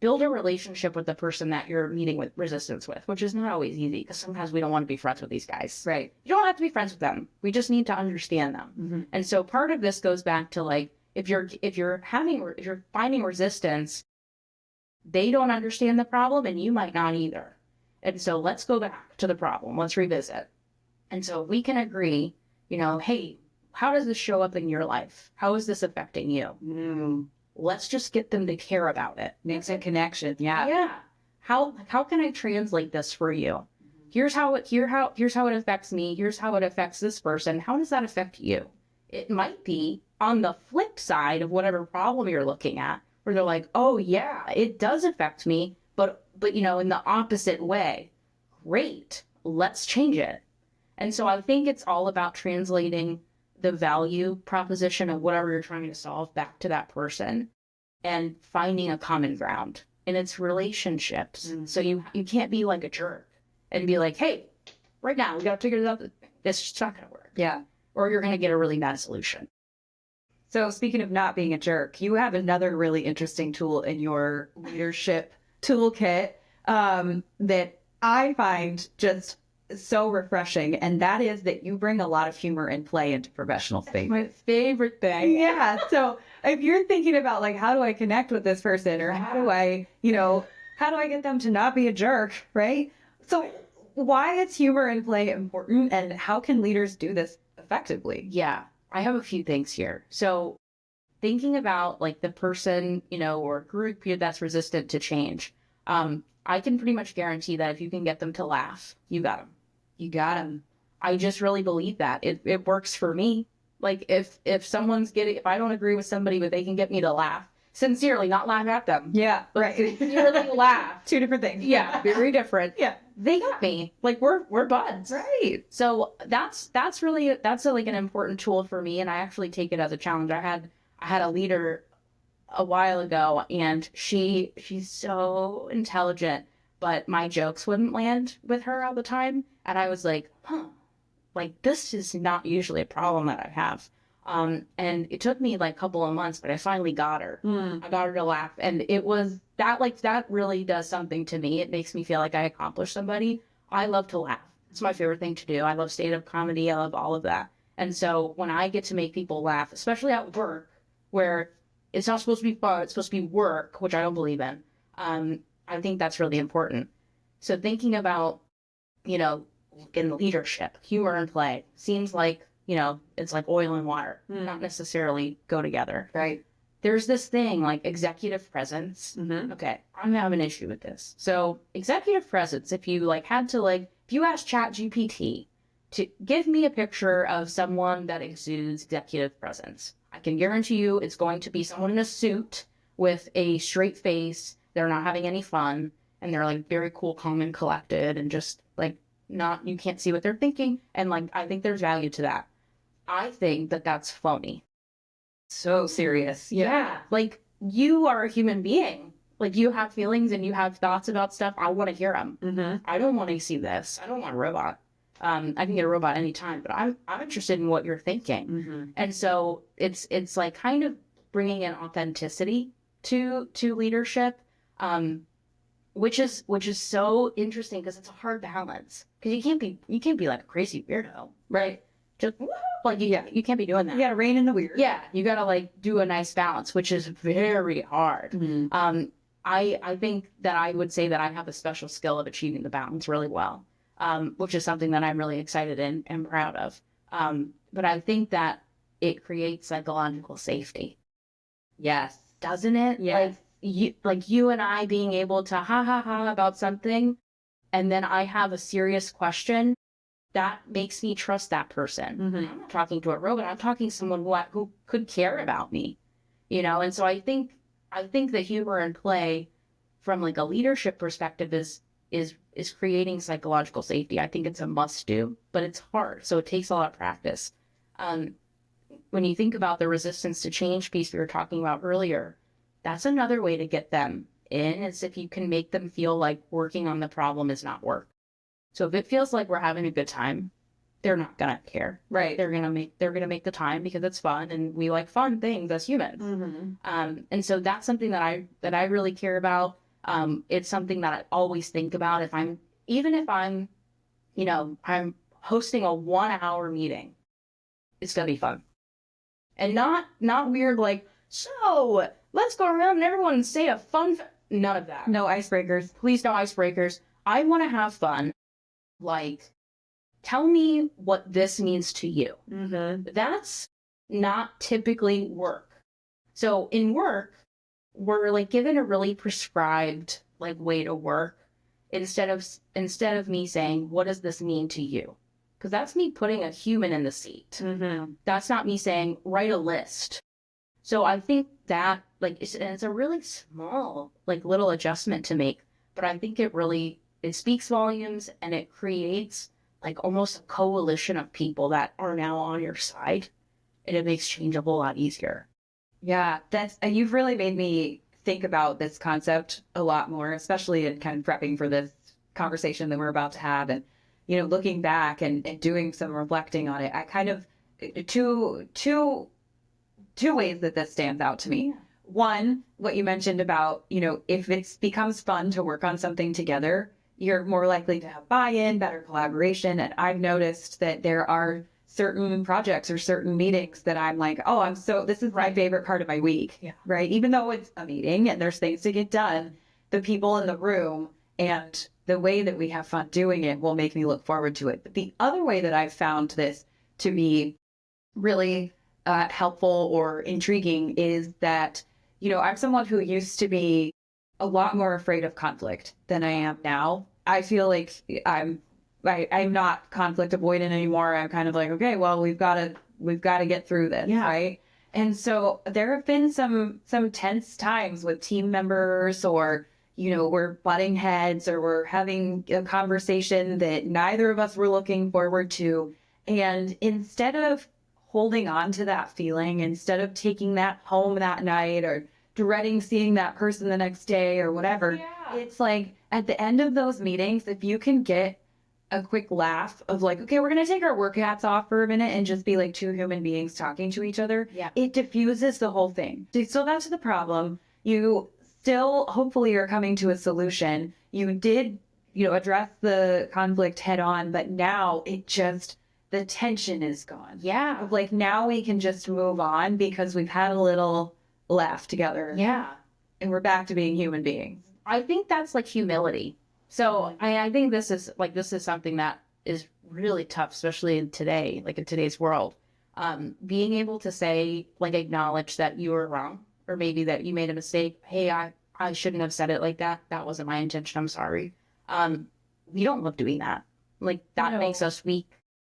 Speaker 2: Build a relationship with the person that you're meeting with resistance with, which is not always easy because sometimes we don't want to be friends with these guys.
Speaker 3: Right.
Speaker 2: You don't have to be friends with them. We just need to understand them. And so part of this goes back to like, if you're finding resistance, they don't understand the problem and you might not either. And so let's go back to the problem. Let's revisit. And so we can agree, hey, how does this show up in your life? How is this affecting you? Let's just get them to care about it.
Speaker 3: Makes a connection. Yeah.
Speaker 2: Yeah. How can I translate this for you? Here's how it affects me. Here's how it affects this person. How does that affect you? It might be on the flip side of whatever problem you're looking at, where they're like, oh yeah, it does affect me, but in the opposite way. Great. Let's change it. And so I think it's all about translating the value proposition of whatever you're trying to solve back to that person and finding a common ground. And it's relationships. So you can't be like a jerk and be like, hey, right now we got to figure this out. This just not going to work.
Speaker 3: Yeah.
Speaker 2: Or you're going to get a really bad solution.
Speaker 3: So speaking of not being a jerk, you have another really interesting tool in your leadership toolkit that I find just so refreshing, and that is that you bring a lot of humor and play into professional space.
Speaker 2: My favorite thing.
Speaker 3: Yeah. So if you're thinking about like, how do I connect with this person, or how do I get them to not be a jerk, right? So why is humor and play important, and how can leaders do this effectively?
Speaker 2: Yeah, I have a few things here. So thinking about like the person, or group that's resistant to change, I can pretty much guarantee that if you can get them to laugh, you got them.
Speaker 3: You got them.
Speaker 2: I just really believe that. It works for me. Like if I don't agree with somebody, but they can get me to laugh, sincerely, not laugh at them.
Speaker 3: Yeah,
Speaker 2: But
Speaker 3: right.
Speaker 2: sincerely laugh.
Speaker 3: Two different things.
Speaker 2: Yeah, very different.
Speaker 3: Yeah.
Speaker 2: They got me. Like we're buds.
Speaker 3: Right.
Speaker 2: So that's like an important tool for me, and I actually take it as a challenge. I had a leader a while ago, and she's so intelligent, but my jokes wouldn't land with her all the time, and I was like, like this is not usually a problem that I have. And it took me like a couple of months, but I finally got her. I got her to laugh, and it was that really does something to me. It makes me feel like I accomplished somebody. I love to laugh. It's my favorite thing to do. I love stand-up comedy. I love all of that. And so when I get to make people laugh, especially at work, where it's not supposed to be fun, it's supposed to be work, which I don't believe in. I think that's really important. So thinking about, in leadership, humor and play seems like, it's like oil and water, not necessarily go together.
Speaker 3: Right.
Speaker 2: There's this thing like executive presence. Okay, I'm gonna have an issue with this. So executive presence, if you ask ChatGPT to give me a picture of someone that exudes executive presence, I can guarantee you it's going to be someone in a suit with a straight face. They're not having any fun, and they're like very cool, calm, and collected, and just like you can't see what they're thinking. And like, I think there's value to that. I think that that's phony.
Speaker 3: So serious.
Speaker 2: Yeah. Like, you are a human being. Like, you have feelings and you have thoughts about stuff. I want to hear them. I don't want to see this. I don't want a robot. I can get a robot anytime, but I'm interested in what you're thinking. And so it's like kind of bringing in authenticity to leadership. which is so interesting because it's a hard balance. Because you can't be like a crazy weirdo, right? Just like you can't be doing that.
Speaker 3: You gotta rein in the weird.
Speaker 2: Yeah, you gotta like do a nice balance, which is very hard. I think that I would say that I have a special skill of achieving the balance really well, which is something that I'm really excited and proud of. But I think that it creates psychological safety,
Speaker 3: Yes.
Speaker 2: doesn't it?
Speaker 3: Yes.
Speaker 2: Like you and I being able to ha ha ha about something, and then I have a serious question that makes me trust that person. I'm not talking to a robot. I'm talking to someone who could care about me, And so I think that humor and play, from like a leadership perspective, is creating psychological safety. I think it's a must do, but it's hard, so it takes a lot of practice. When you think about the resistance to change piece we were talking about earlier, that's another way to get them in, is if you can make them feel like working on the problem is not work. So if it feels like we're having a good time, they're not gonna care.
Speaker 3: Right.
Speaker 2: They're gonna make the time because it's fun, and we like fun things as humans. And so that's something that I really care about. It's something that I always think about if I'm hosting a 1-hour meeting. It's gonna be fun, and not weird like, so let's go around and everyone say a fun. None of that.
Speaker 3: No icebreakers.
Speaker 2: Please, no icebreakers. I want to have fun. Like, tell me what this means to you. That's not typically work. So in work, we're like given a really prescribed like way to work instead of me saying, what does this mean to you? Because that's me putting a human in the seat. That's not me saying, write a list. So I think that like it's a really small like little adjustment to make, but I think it speaks volumes, and it creates like almost a coalition of people that are now on your side, and it makes change a whole lot easier.
Speaker 3: Yeah, you've really made me think about this concept a lot more, especially in kind of prepping for this conversation that we're about to have, and looking back and doing some reflecting on it. I kind of two ways that this stands out to me. Yeah. One, what you mentioned about if it becomes fun to work on something together, you're more likely to have buy-in, better collaboration. And I've noticed that there are certain projects or certain meetings that I'm like, this is my favorite part of my week, right? Even though it's a meeting and there's things to get done, the people in the room and the way that we have fun doing it will make me look forward to it. But the other way that I've found this to be really helpful or intriguing is that, I'm someone who used to be a lot more afraid of conflict than I am now. I feel like I'm not conflict avoidant anymore. I'm kind of like, okay, well, we've got to get through this, right? And so there have been some tense times with team members, or we're butting heads, or we're having a conversation that neither of us were looking forward to. And instead of holding on to that feeling, instead of taking that home that night or dreading seeing that person the next day or whatever, it's like at the end of those meetings, if you can get a quick laugh of like, okay, we're going to take our work hats off for a minute and just be like two human beings talking to each other. It diffuses the whole thing. So you still got to the problem. You still hopefully are coming to a solution. You did, address the conflict head on, but now the tension is gone. Yeah. Like now we can just move on because we've had a little laugh together. Yeah. And we're back to being human beings.
Speaker 2: I think that's like humility. So I think this is something that is really tough, especially in today's world. Being able to say, like, acknowledge that you were wrong, or maybe that you made a mistake. Hey, I shouldn't have said it like that. That wasn't my intention. I'm sorry. We don't love doing that. Like, that makes us weak.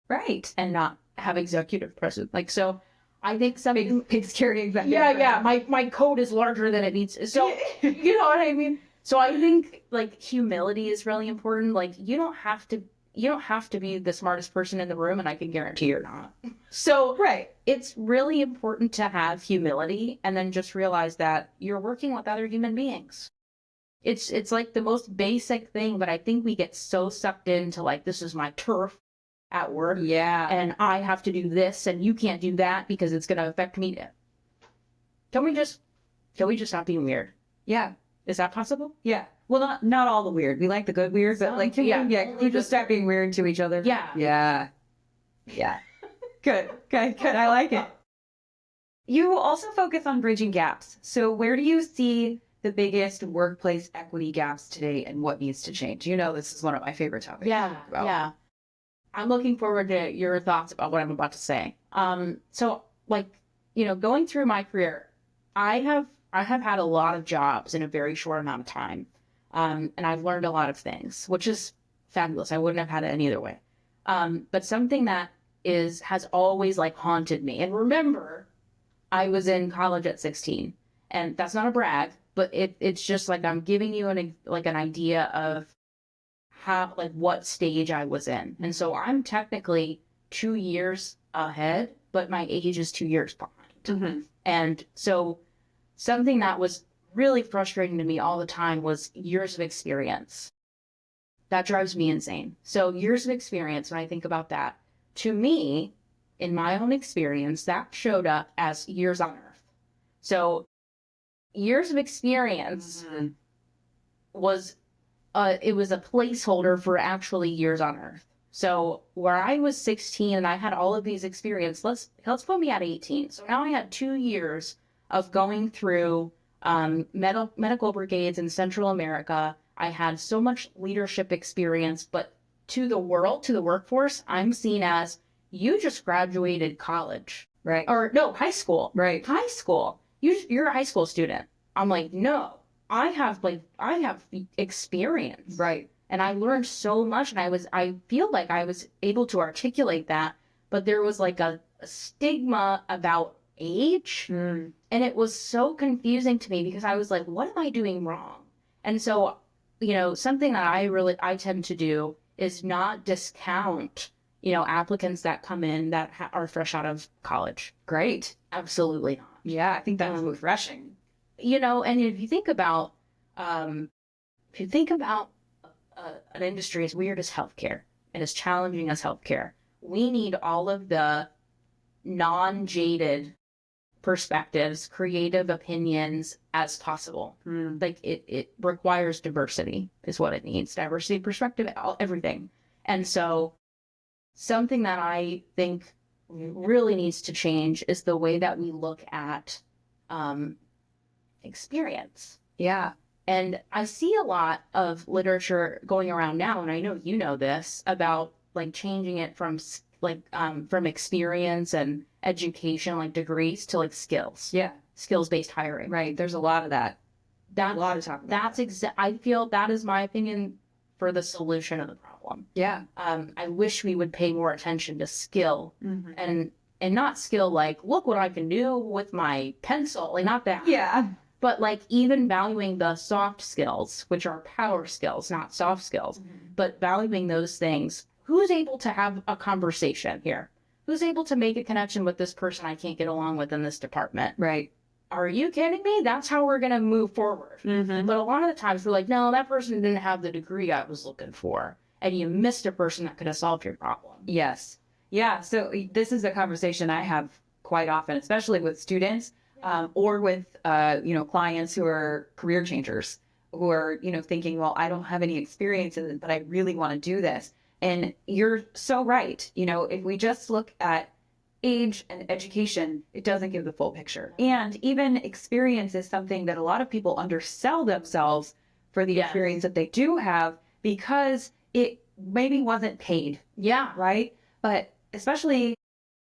Speaker 3: Right.
Speaker 2: And not have executive presence. Like, so I think something
Speaker 3: big scary executive.
Speaker 2: Yeah. My code is larger than it needs. So, you know what I mean? So I think like humility is really important. Like you don't have to be the smartest person in the room, and I can guarantee you're not. So it's really important to have humility, and then just realize that you're working with other human beings. It's like the most basic thing, but I think we get so sucked into like, this is my turf at work. Yeah. And I have to do this and you can't do that because it's going to affect me. Can we just stop being weird?
Speaker 3: Yeah.
Speaker 2: Is that possible?
Speaker 3: Yeah. Well, not all the weird. We like the good weird, but like, we just stop being weird to each other.
Speaker 2: Yeah.
Speaker 3: Yeah. Yeah. Good. I like it. You also focus on bridging gaps. So where do you see the biggest workplace equity gaps today and what needs to change? You know, this is one of my favorite topics.
Speaker 2: Yeah. I'm looking forward to your thoughts about what I'm about to say. So like, going through my career, I have had a lot of jobs in a very short amount of time. And I've learned a lot of things, which is fabulous. I wouldn't have had it any other way. But something that has always like haunted me. And remember, I was in college at 16, and that's not a brag, but it's just like I'm giving you an idea of how, like, what stage I was in. And so I'm technically 2 years ahead, but my age is 2 years behind.
Speaker 3: Mm-hmm.
Speaker 2: And so something that was really frustrating to me all the time was years of experience. That drives me insane. So years of experience, when I think about that, to me, in my own experience, that showed up as years on earth. So years of experience was it was a placeholder for actually years on earth. So where I was 16 and I had all of these experience, let's put me at 18. So now I had 2 years of going through medical brigades in Central America. I had so much leadership experience, but to the workforce, I'm seen as, you just graduated college.
Speaker 3: Right.
Speaker 2: Or no, high school.
Speaker 3: Right.
Speaker 2: High school. You're a high school student. I'm like, no, I have experience.
Speaker 3: Right.
Speaker 2: And I learned so much, and I feel like I was able to articulate that, but there was like a stigma about age. And it was so confusing to me because I was like, what am I doing wrong? And so, something that I tend to do is not discount, applicants that come in that are fresh out of college.
Speaker 3: Great.
Speaker 2: Absolutely not.
Speaker 3: Yeah, I think that's refreshing.
Speaker 2: And if you think about, an industry as weird as healthcare and as challenging as healthcare, we need all of the non-jaded perspectives, creative opinions as possible. Like it requires diversity is what it needs. Diversity, perspective, everything. And so something that I think really needs to change is the way that we look at experience.
Speaker 3: Yeah.
Speaker 2: And I see a lot of literature going around now, and I know you know this, about like changing it from experience and education, like degrees, to like skills.
Speaker 3: Yeah.
Speaker 2: Skills-based hiring.
Speaker 3: Right. There's a lot of that. A lot of talk about that.
Speaker 2: I feel that is my opinion for the solution of the problem.
Speaker 3: Yeah.
Speaker 2: I wish we would pay more attention to skill and not skill like, look what I can do with my pencil, like not that.
Speaker 3: Yeah.
Speaker 2: But like even valuing the soft skills, which are power skills, not soft skills, but valuing those things. Who's able to have a conversation here? Who's able to make a connection with this person I can't get along with in this department?
Speaker 3: Right.
Speaker 2: Are you kidding me? That's how we're going to move forward. But a lot of the times we're like, no, that person didn't have the degree I was looking for. And you missed a person that could have solved your problem.
Speaker 3: Yes. Yeah. So this is a conversation I have quite often, especially with students or with, clients who are career changers who are, thinking, well, I don't have any experience in it, but I really want to do this. And you're so right. If we just look at age and education, it doesn't give the full picture. And even experience is something that a lot of people undersell themselves for the experience that they do have because it maybe wasn't paid.
Speaker 2: Yeah.
Speaker 3: Right. But especially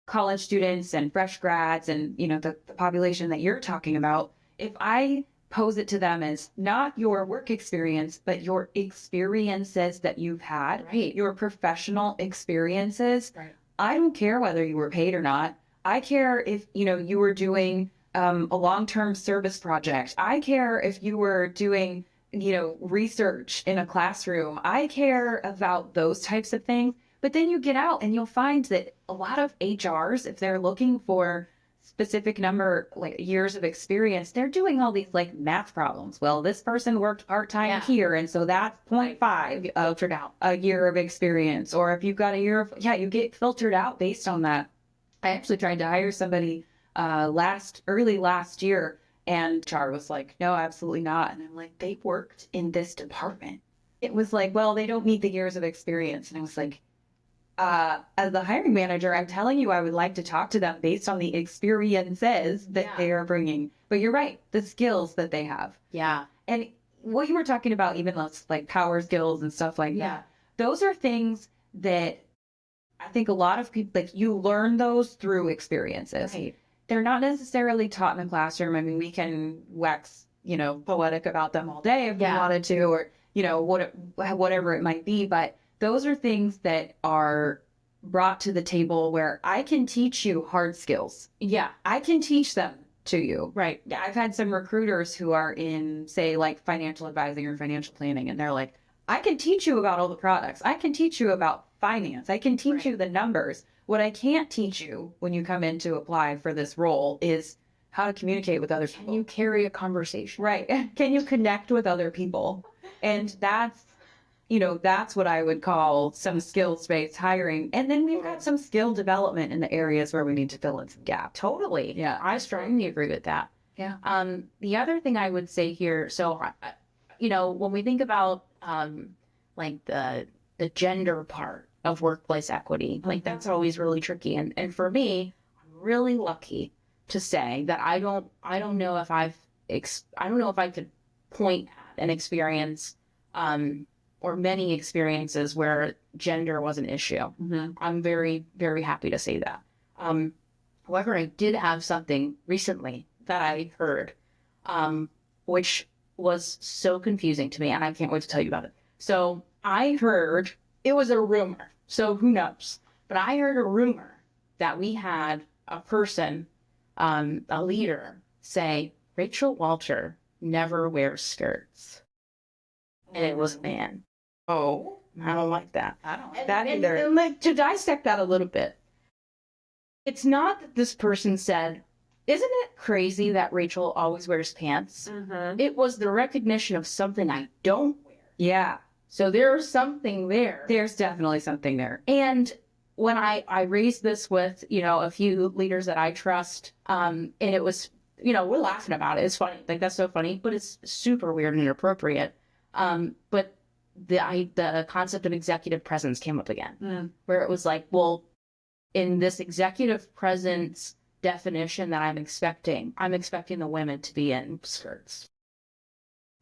Speaker 3: college students and fresh grads and, the population that you're talking about, if I pose it to them as not your work experience, but your experiences that you've had, your professional experiences, I don't care whether you were paid or not. I care if, you were doing a long-term service project. I care if you were doing, research in a classroom. I care about those types of things. But then you get out and you'll find that a lot of HRs, if they're looking for specific number, like years of experience, they're doing all these like math problems. Well, this person worked part-time here, and so that's 0.5 filtered out a year of experience. Or if you've got a year of, you get filtered out based on that. I actually tried to hire somebody early last year, And Char was like, no, absolutely not. And I'm like, they worked in this department. It was like, well, they don't need the years of experience. And I was like, as the hiring manager, I'm telling you, I would like to talk to them based on the experiences that they are bringing. But you're right, the skills that they have.
Speaker 2: Yeah.
Speaker 3: And what you were talking about, even those like power skills and stuff like that, those are things that I think a lot of people, like, you learn those through experiences.
Speaker 2: Right.
Speaker 3: They're not necessarily taught in the classroom. I mean, we can wax, poetic about them all day if we wanted to, or, whatever it might be. But those are things that are brought to the table where I can teach you hard skills.
Speaker 2: Yeah.
Speaker 3: I can teach them to you.
Speaker 2: Right.
Speaker 3: I've had some recruiters who are in, say, like financial advising or financial planning, and they're like, I can teach you about all the products. I can teach you about finance. I can teach you the numbers. What I can't teach you when you come in to apply for this role is how to communicate with other people.
Speaker 2: Can you carry a conversation?
Speaker 3: Right. Can you connect with other people? And that's what I would call some skills-based hiring. And then we've got some skill development in the areas where we need to fill in some gaps.
Speaker 2: Totally.
Speaker 3: Yeah.
Speaker 2: I strongly agree with that.
Speaker 3: Yeah.
Speaker 2: The other thing I would say here, so, when we think about, like the gender part of workplace equity, like that's always really tricky. And for me, I'm really lucky to say that I don't know if I don't know if I could point at an experience, or many experiences where gender was an issue.
Speaker 3: Mm-hmm.
Speaker 2: I'm very, very happy to say that. However, I did have something recently that I heard, which was so confusing to me, and I can't wait to tell you about it. So I heard, it was a rumor, so who knows? But I heard a rumor that we had a person, a leader, say, Rachel Walter never wears skirts. And it was a man.
Speaker 3: Oh,
Speaker 2: I don't like that.
Speaker 3: I don't like that either.
Speaker 2: And like, to dissect that a little bit, it's not that this person said, isn't it crazy that Rachel always wears pants?
Speaker 3: Mm-hmm.
Speaker 2: It was the recognition of something I don't wear.
Speaker 3: Yeah.
Speaker 2: So there's something there.
Speaker 3: There's definitely something there.
Speaker 2: And when I raised this with, a few leaders that I trust, and it was, we're laughing about it. It's funny. Like, that's so funny, but it's super weird and inappropriate. But the concept of executive presence came up again, where it was like, well, in this executive presence definition that I'm expecting the women to be in skirts.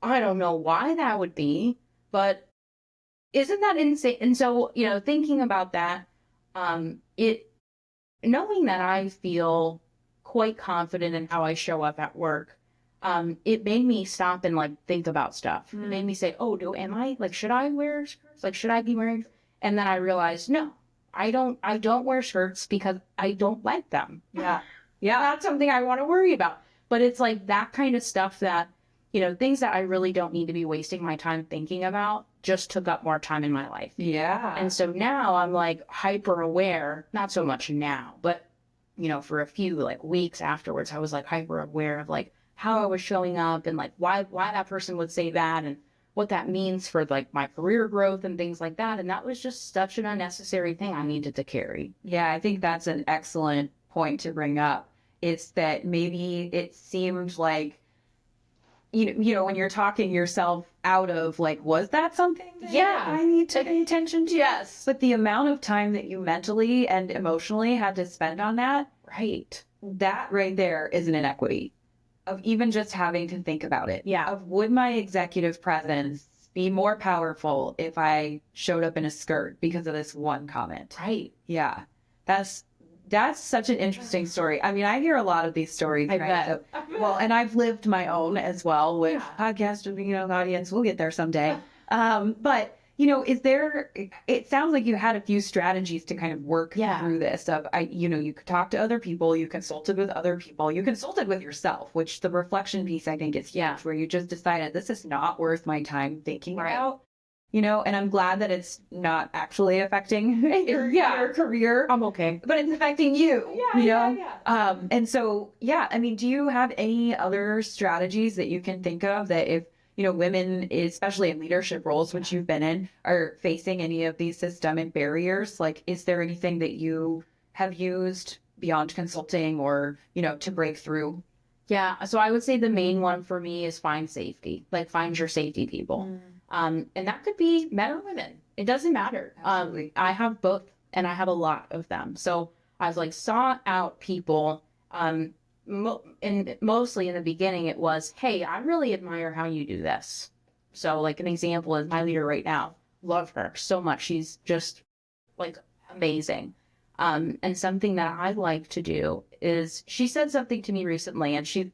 Speaker 2: I don't know why that would be, but isn't that insane? And so, thinking about that, knowing that I feel quite confident in how I show up at work, it made me stop and like think about stuff. It made me say, oh, should I wear skirts? Like, should I be wearing? And then I realized, no, I don't wear skirts because I don't like them.
Speaker 3: Yeah.
Speaker 2: Yeah. Not something I want to worry about. But it's like that kind of stuff that, things that I really don't need to be wasting my time thinking about just took up more time in my life.
Speaker 3: Yeah.
Speaker 2: And so now I'm like hyper aware, not so much now, but, for a few like weeks afterwards, I was like hyper aware of like how I was showing up and like why that person would say that and what that means for like my career growth and things like that. And that was just such an unnecessary thing I needed to carry.
Speaker 3: Yeah, I think that's an excellent point to bring up. It's that maybe it seemed like, when you're talking yourself out of like, was that something that I need to pay attention to?
Speaker 2: Yes.
Speaker 3: But the amount of time that you mentally and emotionally had to spend on that,
Speaker 2: Right.
Speaker 3: that right there is an inequity of even just having to think about it.
Speaker 2: Yeah.
Speaker 3: Of would my executive presence be more powerful if I showed up in a skirt because of this one comment?
Speaker 2: Right.
Speaker 3: Yeah. That's such an interesting story. I mean, I hear a lot of these stories.
Speaker 2: I
Speaker 3: right?
Speaker 2: bet.
Speaker 3: Well, and I've lived my own as well with podcast, audience. We'll get there someday. But, it sounds like you had a few strategies to kind of work through this you could talk to other people, you consulted with other people, you consulted with yourself, which the reflection piece, I think is huge, where you just decided this is not worth my time thinking about. And I'm glad that it's not actually affecting your career.
Speaker 2: I'm okay.
Speaker 3: But it's affecting you.
Speaker 2: Yeah.
Speaker 3: And so, I mean, do you have any other strategies that you can think of that if, women, especially in leadership roles, which you've been in, are facing any of these systemic barriers? Like, is there anything that you have used beyond consulting or, to break through?
Speaker 2: Yeah, so I would say the main one for me is find safety, like find your safety people. And that could be men or women. It doesn't matter.
Speaker 3: Absolutely.
Speaker 2: I have both and I have a lot of them. So I've like sought out people, and mostly in the beginning it was, hey, I really admire how you do this. So like an example is my leader right now. Love her so much. She's just like amazing. And something that I like to do is she said something to me recently, and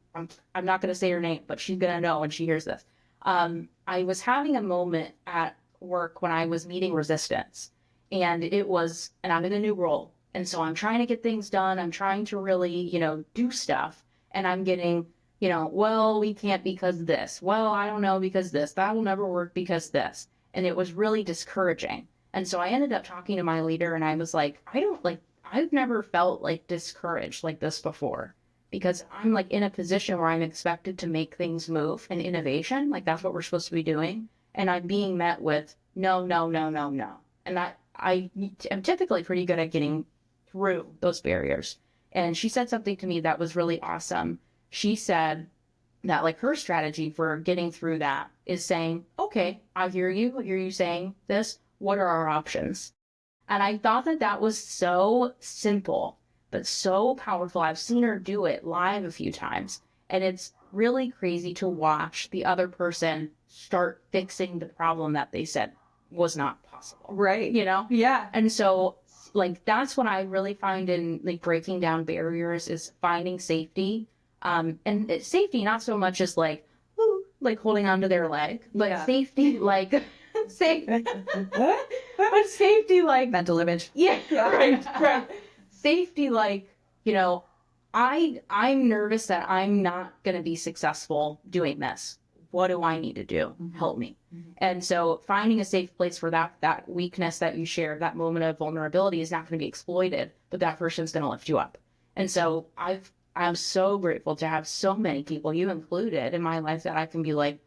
Speaker 2: I'm not going to say her name, but she's going to know when she hears this. I was having a moment at work when I was meeting resistance, and I'm in a new role. And so I'm trying to get things done. I'm trying to really, do stuff. And I'm getting, well, we can't because this. Well, I don't know because this. That will never work because this. And it was really discouraging. And so I ended up talking to my leader and I was like, I've never felt like discouraged like this before because I'm like in a position where I'm expected to make things move and innovation. Like that's what we're supposed to be doing. And I'm being met with no, no, no, no, no. And I am typically pretty good at getting through those barriers. And she said something to me that was really awesome. She said that like her strategy for getting through that is saying, okay, I hear you saying this. What are our options? And I thought that that was so simple, but so powerful. I've seen her do it live a few times. And it's really crazy to watch the other person start fixing the problem that they said was not possible.
Speaker 3: Right.
Speaker 2: Yeah. And so like, that's what I really find in like breaking down barriers is finding safety. And safety, not so much as like, ooh, like holding onto their leg, but safety, like safe, but safety like
Speaker 3: mental image.
Speaker 2: yeah, right. Safety like, I'm nervous that I'm not going to be successful doing this. What do I need to do? Help me. And so finding a safe place for that weakness that you share, that moment of vulnerability is not going to be exploited, but that person's going to lift you up. And so I'm so grateful to have so many people, you included, in my life that I can be like,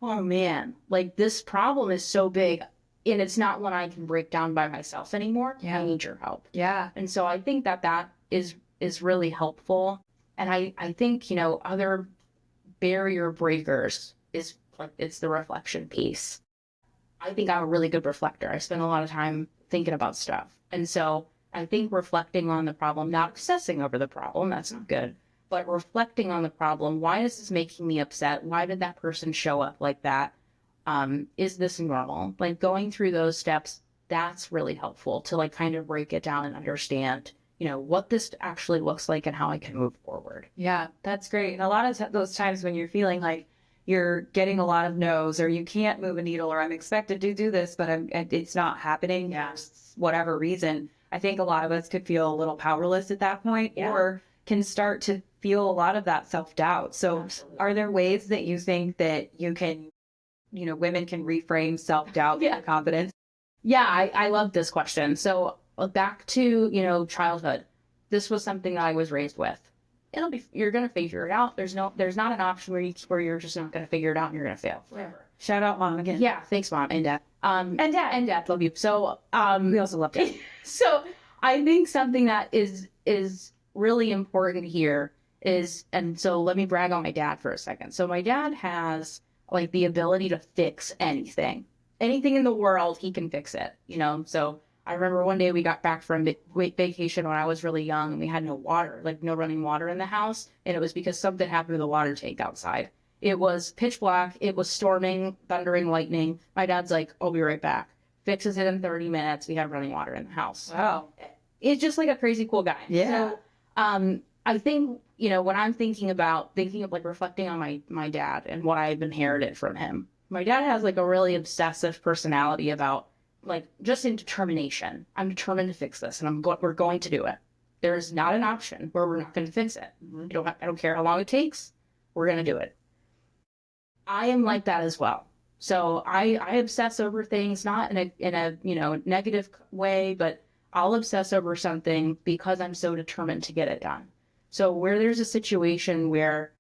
Speaker 2: oh man, like this problem is so big and it's not one I can break down by myself anymore. Yeah. I need your help.
Speaker 3: Yeah.
Speaker 2: And so I think that is really helpful. And I think, other barrier breakers is like, it's the reflection piece. I think I'm a really good reflector. I spend a lot of time thinking about stuff. And so I think reflecting on the problem, not obsessing over the problem, that's not good, but reflecting on the problem. Why is this making me upset? Why did that person show up like that? Is this normal? Like going through those steps, that's really helpful to like kind of break it down and understand, what this actually looks like and how I can move forward.
Speaker 3: Yeah, that's great. And a lot of those times when you're feeling like you're getting a lot of no's or you can't move a needle or I'm expected to do this, but it's not happening for whatever reason. I think a lot of us could feel a little powerless at that point or can start to feel a lot of that self-doubt. So are there ways that you think that you can, women can reframe self-doubt into confidence?
Speaker 2: Yeah, I love this question. So back to, childhood. This was something that I was raised with. You're going to figure it out. There's not an option where you're just not going to figure it out and you're going to fail forever.
Speaker 3: Shout out mom again.
Speaker 2: Yeah. Thanks mom and dad. And dad. Love you. So,
Speaker 3: we also love dad.
Speaker 2: So I think something that is really important here is, and so let me brag on my dad for a second. So my dad has like the ability to fix anything in the world. He can fix it, so I remember one day we got back from vacation when I was really young and we had no water, like no running water in the house. And it was because something happened to the water tank outside. It was pitch black. It was storming, thundering, lightning. My dad's like, I'll be right back. Fixes it in 30 minutes. We have running water in the house.
Speaker 3: Wow.
Speaker 2: It's just like a crazy cool guy.
Speaker 3: Yeah.
Speaker 2: So, I think, when I'm thinking of like reflecting on my dad and what I've inherited from him, my dad has like a really obsessive personality about like just in determination. I'm determined to fix this and we're going to do it. There's not an option where we're not going to fix it. I don't care how long it takes. We're going to do it. I am like that as well. So I obsess over things, not in a negative way, but I'll obsess over something because I'm so determined to get it done. So where there's a situation where,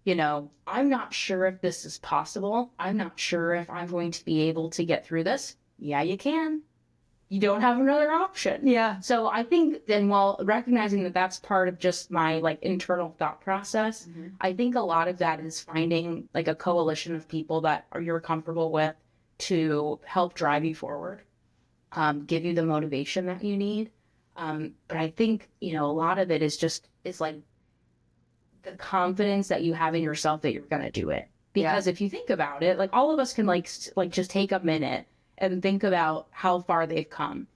Speaker 2: I'm not sure if this is possible. I'm not sure if I'm going to be able to get through this. Yeah, you can. you don't have another option.
Speaker 3: Yeah.
Speaker 2: So I think then, while recognizing that that's part of just my like internal thought process, I think a lot of that is finding like a coalition of people that you're comfortable with to help drive you forward, give you the motivation that you need. But I think, you know, a lot of it is like the confidence that you have in yourself that you're going to do it. Because if you think about it, like all of us can like just take a minute and think about how far they've come.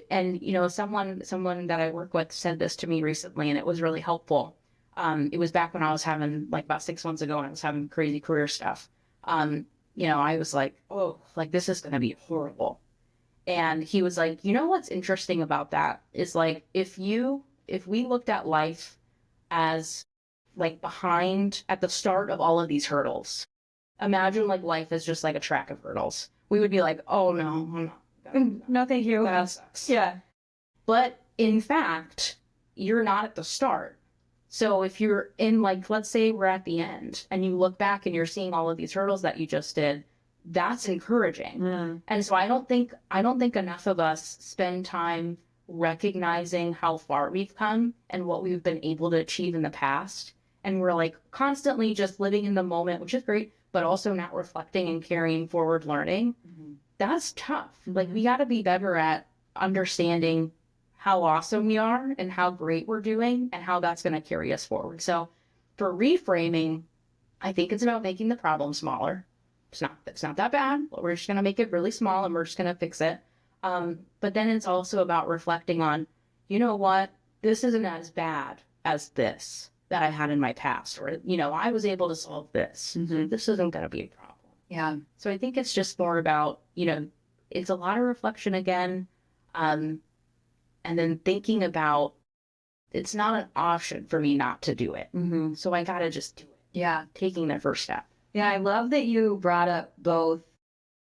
Speaker 2: And, you know, someone that I work with said this to me recently, and it was really helpful. It was back when I was having, like about 6 months ago, and I was having crazy career stuff. You know, I was like, oh, like this is going to be horrible. And he was like, you know, what's interesting about that is like, if we looked at life as like behind at the start of all of these hurdles, imagine like life is just like a track of hurdles. We would be like, oh no,
Speaker 3: No, thank you.
Speaker 2: that sucks.
Speaker 3: Yeah.
Speaker 2: But in fact, you're not at the start. So if you're in, like, let's say we're at the end and you look back and you're seeing all of these hurdles that you just did, that's encouraging. And so I don't think enough of us spend time recognizing how far we've come and what we've been able to achieve in the past. And we're like constantly just living in the moment, which is great, but also not reflecting and carrying forward learning. That's tough. Like, we got to be better at understanding how awesome we are and how great we're doing and how that's going to carry us forward. So for reframing, I think it's about making the problem smaller. It's not that bad. We're just going to make it really small and we're just going to fix it. But then it's also about reflecting on, you know what, this isn't as bad as this that I had in my past, or, you know, I was able to solve this. This isn't going to be a problem.
Speaker 3: Yeah.
Speaker 2: So I think it's just more about, you know, it's a lot of reflection again. And then thinking about, it's not an option for me not to do it. So I got to just do it.
Speaker 3: Yeah.
Speaker 2: Taking that first step.
Speaker 3: Yeah. I love that you brought up both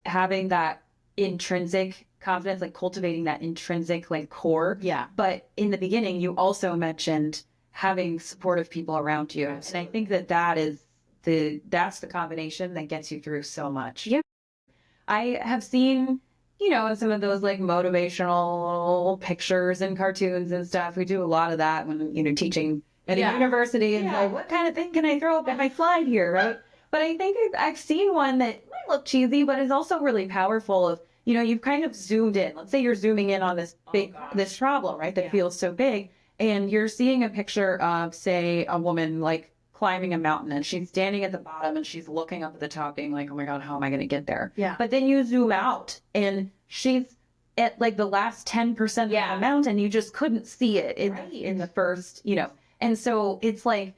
Speaker 3: having that intrinsic confidence, like cultivating that intrinsic like core.
Speaker 2: Yeah.
Speaker 3: But in the beginning, you also mentioned having supportive people around you. And I think that's the combination that gets you through so much.
Speaker 2: Yeah.
Speaker 3: I have seen, you know, some of those like motivational pictures and cartoons and stuff. We do a lot of that when, you know, teaching at a university and like, what kind of thing can I throw up in my slide here, right? But I think I've seen one that might look cheesy, but is also really powerful of, you know, you've kind of zoomed in. Let's say you're zooming in on this this problem, right? That feels so big. And you're seeing a picture of, say, a woman like climbing a mountain and she's standing at the bottom and she's looking up at the top being like, oh my God, how am I going to get there?
Speaker 2: Yeah.
Speaker 3: But then you zoom out and she's at like the last 10% of the mountain. You just couldn't see it in the first, you know. And so it's like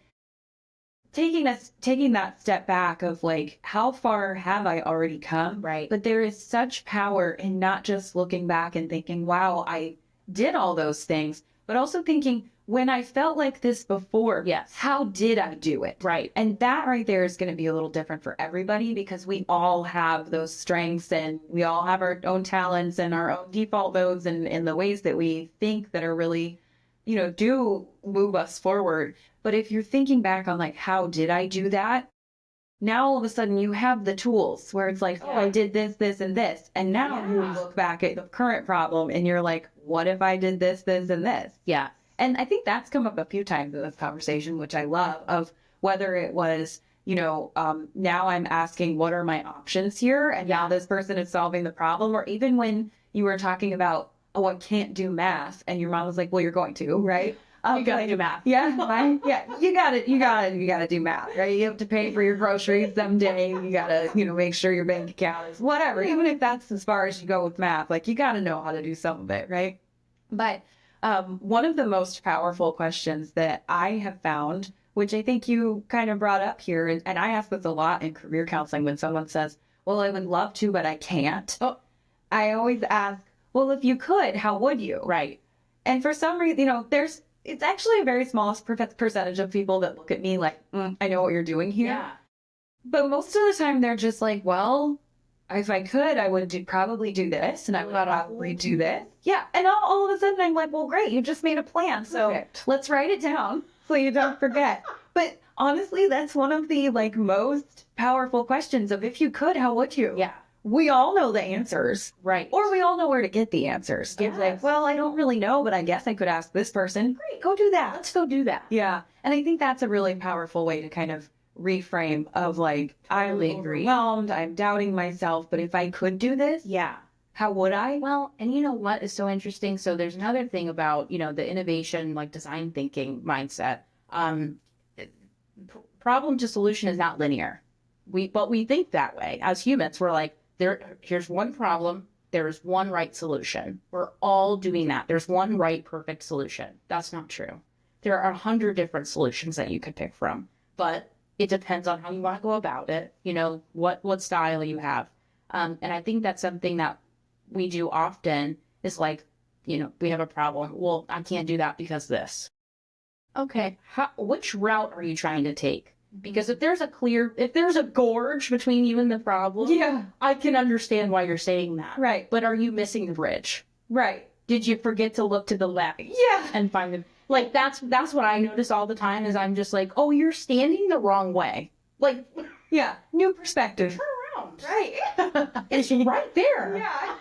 Speaker 3: taking that step back of like, how far have I already come?
Speaker 2: Right.
Speaker 3: But there is such power in not just looking back and thinking, wow, I did all those things, but also thinking, when I felt like this before, how did I do it?
Speaker 2: Right.
Speaker 3: And that right there is going to be a little different for everybody because we all have those strengths and we all have our own talents and our own default modes and the ways that we think that are really, you know, do move us forward. But if you're thinking back on like, how did I do that? Now all of a sudden you have the tools where it's like, oh, I did this, this, and this. And now you look back at the current problem and you're like, what if I did this, this, and this?
Speaker 2: Yeah.
Speaker 3: And I think that's come up a few times in this conversation, which I love, of whether it was, you know, now I'm asking, what are my options here? And now this person is solving the problem. Or even when you were talking about, oh, I can't do math. And your mom was like, well, you're going to, right?
Speaker 2: You gotta do math.
Speaker 3: Yeah, right? Yeah, you gotta do math, right? You have to pay for your groceries someday. You gotta, you know, make sure your bank account is whatever. Even if that's as far as you go with math, like you gotta know how to do some of it, right? But one of the most powerful questions that I have found, which I think you kind of brought up here, and I ask this a lot in career counseling when someone says, well, I would love to, but I can't. I always ask, well, if you could, how would you?
Speaker 2: Right.
Speaker 3: And for some reason, you know, it's actually a very small percentage of people that look at me like, I know what you're doing here.
Speaker 2: Yeah.
Speaker 3: But most of the time they're just like, well, if I could, I would probably do this and I would probably do this. Yeah. And all of a sudden I'm like, well, great. You just made a plan. So let's write it down so you don't forget. But honestly, that's one of the like most powerful questions of if you could, how would you?
Speaker 2: Yeah.
Speaker 3: we all know the answers.
Speaker 2: Right.
Speaker 3: Or we all know where to get the answers. It's like, well, I don't really know, but I guess I could ask this person. Great, go do that.
Speaker 2: Let's go do that.
Speaker 3: Yeah. And I think that's a really powerful way to kind of reframe of like, I'm
Speaker 2: Totally agree.
Speaker 3: overwhelmed, I'm doubting myself, but if I could do this,
Speaker 2: Yeah.
Speaker 3: how would I?
Speaker 2: Well, and you know what is so interesting? So there's another thing about, the innovation, like design thinking mindset. Problem to solution is not linear. But we think that way as humans. We're like, here's one problem. There's one right solution. We're all doing that. There's one right, perfect solution. That's not true. There are 100 different solutions that you could pick from, but it depends on how you want to go about it. What style you have. And I think that's something that we do often is like, we have a problem. Well, I can't do that because this. Okay, which route are you trying to take? Because if there's a gorge between you and the problem,
Speaker 3: Yeah.
Speaker 2: I can understand why you're saying that.
Speaker 3: Right.
Speaker 2: But are you missing the bridge?
Speaker 3: Right.
Speaker 2: Did you forget to look to the left?
Speaker 3: Yeah.
Speaker 2: And find the, like, that's what I notice all the time is I'm just like, oh, you're standing the wrong way. Like,
Speaker 3: Yeah. New perspective.
Speaker 2: turn around.
Speaker 3: Right.
Speaker 2: It's right there.
Speaker 3: Yeah.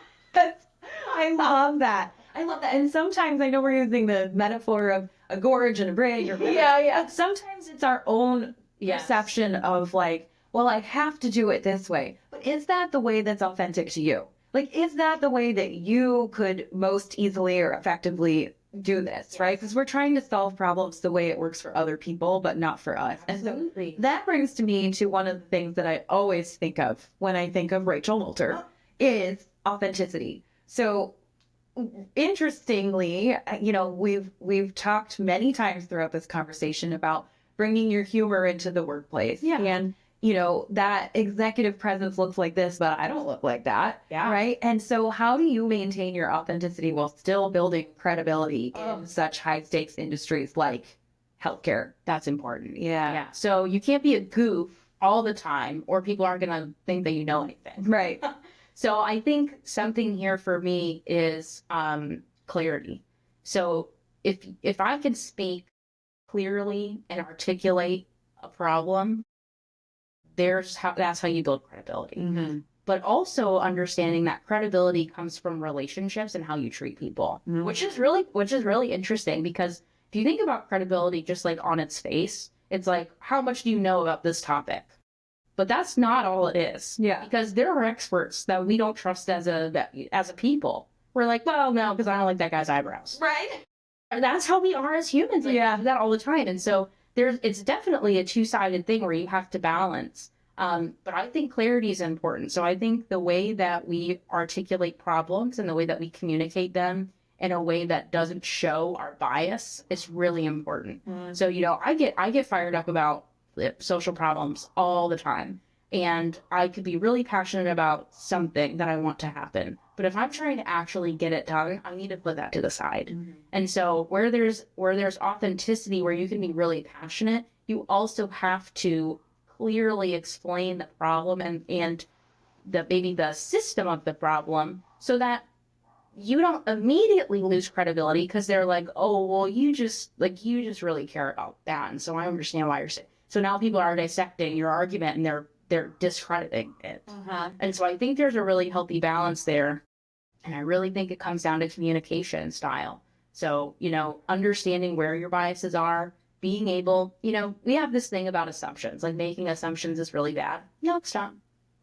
Speaker 3: I love that. I love that. And sometimes I know we're using the metaphor of a gorge and a bridge or whatever.
Speaker 2: Yeah.
Speaker 3: Sometimes it's our own perception of like, well, I have to do it this way. But is that the way that's authentic to you? Like, is that the way that you could most easily or effectively do this, right? Because we're trying to solve problems the way it works for other people, but not for us.
Speaker 2: Absolutely.
Speaker 3: And so that brings to me to one of the things that I always think of when I think of Rachel Walter is authenticity. So interestingly, we've talked many times throughout this conversation about bringing your humor into the workplace.
Speaker 2: Yeah.
Speaker 3: And, that executive presence looks like this, but I don't look like that.
Speaker 2: Yeah.
Speaker 3: Right. And so how do you maintain your authenticity while still building credibility in such high stakes industries like healthcare?
Speaker 2: That's important.
Speaker 3: Yeah.
Speaker 2: So you can't be a goof all the time or people aren't going to think that you know anything.
Speaker 3: Right.
Speaker 2: So I think something here for me is clarity. So if I can speak clearly and articulate a problem, that's how you build credibility.
Speaker 3: Mm-hmm.
Speaker 2: But also understanding that credibility comes from relationships and how you treat people,
Speaker 3: Mm-hmm.
Speaker 2: which is really interesting because if you think about credibility just like on its face, it's like, how much do you know about this topic? But that's not all it is.
Speaker 3: Yeah.
Speaker 2: Because there are experts that we don't trust as a people. We're like, well, no, because I don't like that guy's eyebrows.
Speaker 3: Right.
Speaker 2: And that's how we are as humans. Like,
Speaker 3: Yeah.
Speaker 2: we do that all the time. And so it's definitely a two-sided thing where you have to balance. But I think clarity is important. So I think the way that we articulate problems and the way that we communicate them in a way that doesn't show our bias is really important.
Speaker 3: Mm-hmm.
Speaker 2: So, I get fired up about social problems all the time. And I could be really passionate about something that I want to happen. But if I'm trying to actually get it done, I need to put that to the side.
Speaker 3: Mm-hmm.
Speaker 2: And so where there's authenticity, where you can be really passionate, you also have to clearly explain the problem and the system of the problem so that you don't immediately lose credibility because they're like, oh, well, you just really care about that. And so I understand why you're saying. So now people are dissecting your argument and they're discrediting it.
Speaker 3: Uh-huh.
Speaker 2: And so I think there's a really healthy balance there. And I really think it comes down to communication style. So, understanding where your biases are, being able, we have this thing about assumptions, like making assumptions is really bad. No, it's not.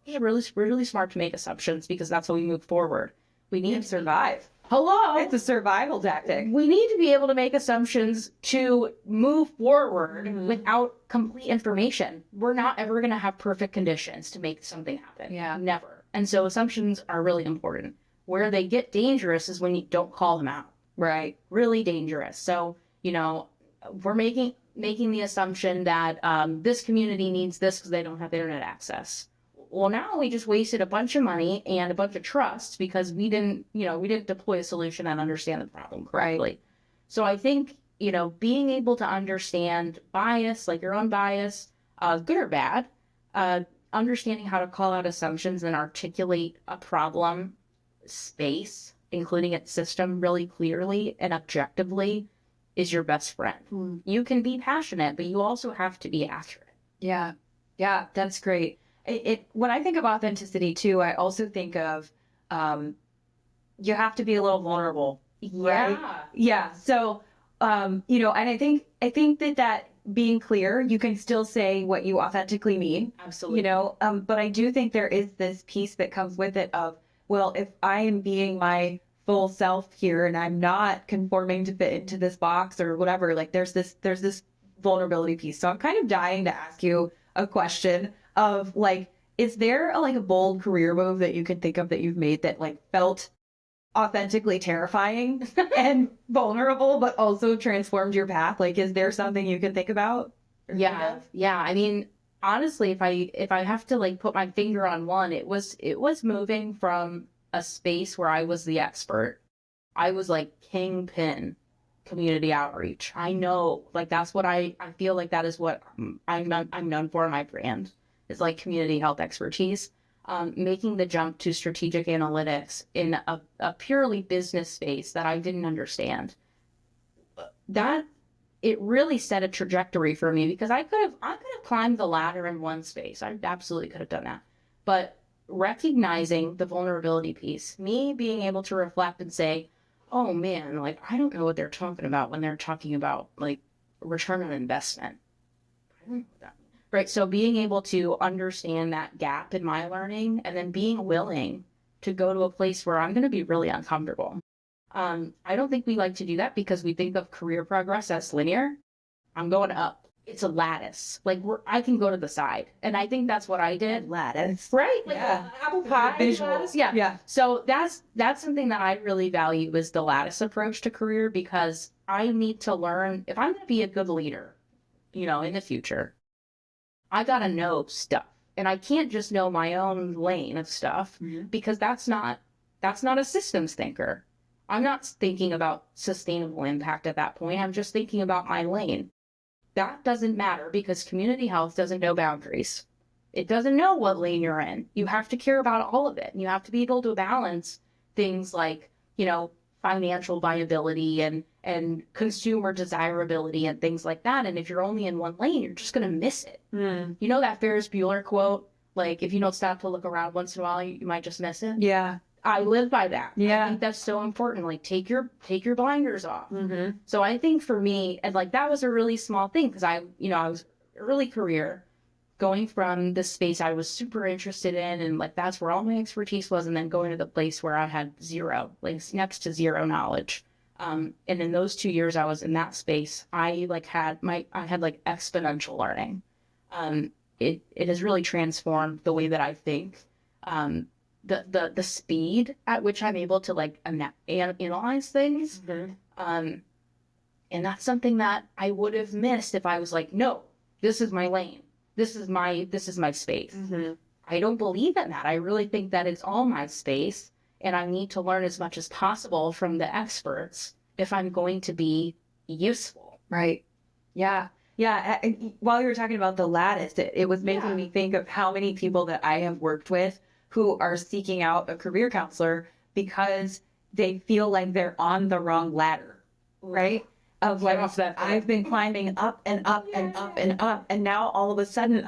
Speaker 2: We're really smart to make assumptions because that's how we move forward. We need
Speaker 3: to survive.
Speaker 2: Hello.
Speaker 3: It's a survival tactic.
Speaker 2: We need to be able to make assumptions to move forward without complete information. We're not ever going to have perfect conditions to make something happen.
Speaker 3: Yeah.
Speaker 2: Never. And so assumptions are really important. Where they get dangerous is when you don't call them out.
Speaker 3: Right.
Speaker 2: Really dangerous. So, we're making the assumption that this community needs this because they don't have internet access. Well, now we just wasted a bunch of money and a bunch of trust because we didn't deploy a solution and understand the problem correctly.
Speaker 3: Right.
Speaker 2: So I think, being able to understand bias, like your own bias, good or bad, understanding how to call out assumptions and articulate a problem space, including its system really clearly and objectively is your best friend. You can be passionate, but you also have to be accurate.
Speaker 3: Yeah. Yeah, that's great. When I think of authenticity too, I also think of you have to be a little vulnerable, right? Yeah. So, and I think that being clear, you can still say what you authentically mean.
Speaker 2: Absolutely.
Speaker 3: But I do think there is this piece that comes with it of, well, if I am being my full self here and I'm not conforming to fit into this box or whatever, like there's this vulnerability piece. So I'm kind of dying to ask you a question of like, is there a bold career move that you can think of that you've made that like felt authentically terrifying and vulnerable, but also transformed your path? Like, is there something you can think about?
Speaker 2: Yeah. I mean, honestly, if I have to like put my finger on one, it was moving from a space where I was the expert. I was like kingpin community outreach. I know, like that's what I feel like that is what I'm known for in my brand, is like community health expertise. Making the jump to strategic analytics in a purely business space that I didn't understand. That it really set a trajectory for me, because I could have climbed the ladder in one space. I absolutely could have done that. But recognizing the vulnerability piece, me being able to reflect and say, oh man, like I don't know what they're talking about when they're talking about like return on investment. I don't know what that means. Right. So being able to understand that gap in my learning, and then being willing to go to a place where I'm going to be really uncomfortable. I don't think we like to do that because we think of career progress as linear. I'm going up. It's a lattice. Like I can go to the side. And I think that's what I did.
Speaker 3: Lattice.
Speaker 2: Right? Like
Speaker 3: Yeah.
Speaker 2: apple pie.
Speaker 3: Visual.
Speaker 2: Lattice. Yeah.
Speaker 3: Yeah.
Speaker 2: So that's something that I really value, is the lattice approach to career, because I need to learn if I'm going to be a good leader, in the future. I got to know stuff. And I can't just know my own lane of stuff, because that's not a systems thinker. I'm not thinking about sustainable impact at that point. I'm just thinking about my lane. That doesn't matter, because community health doesn't know boundaries. It doesn't know what lane you're in. You have to care about all of it. And you have to be able to balance things like, financial viability and consumer desirability and things like that. And if you're only in one lane, you're just going to miss it. You know that Ferris Bueller quote, like, if you don't stop to look around once in a while, you might just miss it.
Speaker 3: Yeah.
Speaker 2: I live by that.
Speaker 3: Yeah.
Speaker 2: I think that's so important. Like, take your blinders off. So I think for me, and like that was a really small thing, because I was early career, going from the space I was super interested in, and like that's where all my expertise was, and then going to the place where I had zero, like next to zero knowledge. And in those 2 years I was in that space, I had exponential learning. It has really transformed the way that I think. The speed at which I'm able to like analyze things. And that's something that I would have missed if I was like, no, this is my lane. This is my space. I don't believe in that. I really think that it's all my space, and I need to learn as much as possible from the experts if I'm going to be useful.
Speaker 3: Right. Yeah. Yeah. While you were talking about the lattice, it was making me think of how many people that I have worked with who are seeking out a career counselor because they feel like they're on the wrong ladder, right? Of like, I've been climbing up and up and up and up, and now all of a sudden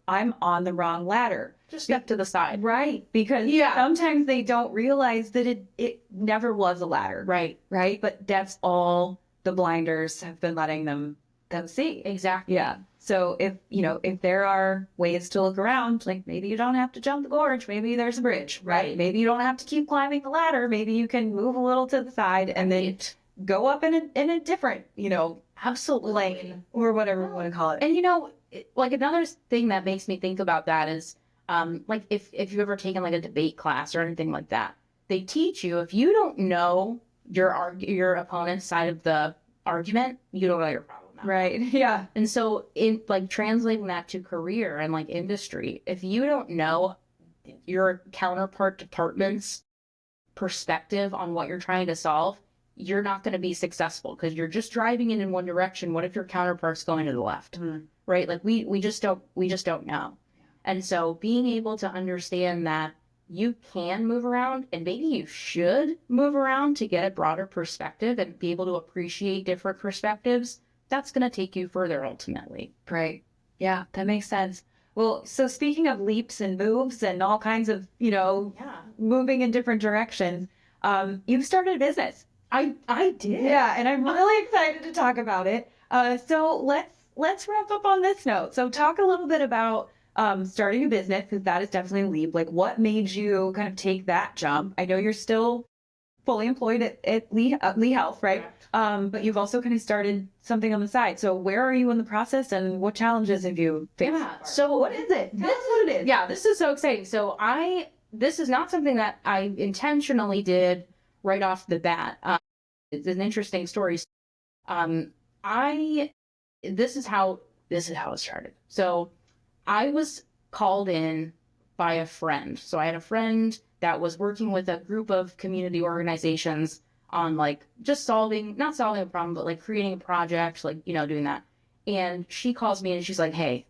Speaker 3: I'm on the wrong ladder.
Speaker 2: Just step to the side.
Speaker 3: Right. Because sometimes they don't realize that it never was a ladder.
Speaker 2: Right.
Speaker 3: Right. But that's all the blinders have been letting them see.
Speaker 2: Exactly.
Speaker 3: Yeah. So if there are ways to look around, like maybe you don't have to jump the gorge, maybe there's a bridge, right? Maybe you don't have to keep climbing the ladder. Maybe you can move a little to the side and then go up in a different,
Speaker 2: absolutely
Speaker 3: lane or whatever you want to call it.
Speaker 2: And like another thing that makes me think about that is, like if you've ever taken like a debate class or anything like that, they teach you, if you don't know your opponent's side of the argument, you don't know your problem.
Speaker 3: Right. Yeah.
Speaker 2: And so in like translating that to career and like industry, if you don't know your counterpart department's perspective on what you're trying to solve, you're not going to be successful, because you're just driving it in one direction. What if your counterpart's going to the left? Right? Like we just don't know. And so being able to understand that you can move around, and maybe you should move around to get a broader perspective and be able to appreciate different perspectives, that's going to take you further ultimately.
Speaker 3: Right. Yeah, that makes sense. Well, so speaking of leaps and moves and all kinds of,
Speaker 2: Yeah.
Speaker 3: moving in different directions, you started a business.
Speaker 2: I did.
Speaker 3: Yeah, and I'm really excited to talk about it. So let's wrap up on this note. So talk a little bit about starting a business, because that is definitely a leap. Like, what made you kind of take that jump? I know you're still fully employed at Lee Health, right?
Speaker 2: Correct.
Speaker 3: But you've also kind of started something on the side. So where are you in the process, and what challenges have you faced?
Speaker 2: Yeah. So
Speaker 3: What is it? Tell us what it is.
Speaker 2: Yeah, this is so exciting. So this is not something that I intentionally did right off the bat. It's an interesting story. Um, I this is how it started. So I was called in by a friend. So I had a friend that was working with a group of community organizations on like just not solving a problem, but like creating a project, like, doing that. And she calls me and she's like, hey,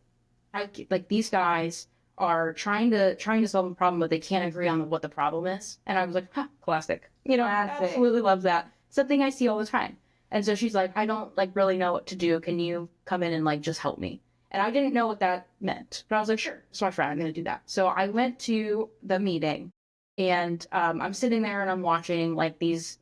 Speaker 2: like these guys are trying to solve a problem, but they can't agree on what the problem is. And I was like, huh, classic.
Speaker 3: Classic.
Speaker 2: Absolutely love that. Something I see all the time. And so she's like, I don't like really know what to do. Can you come in and like just help me? And I didn't know what that meant, but I was like, sure. So my friend, I'm going to do that. So I went to the meeting, and I'm sitting there and I'm watching like these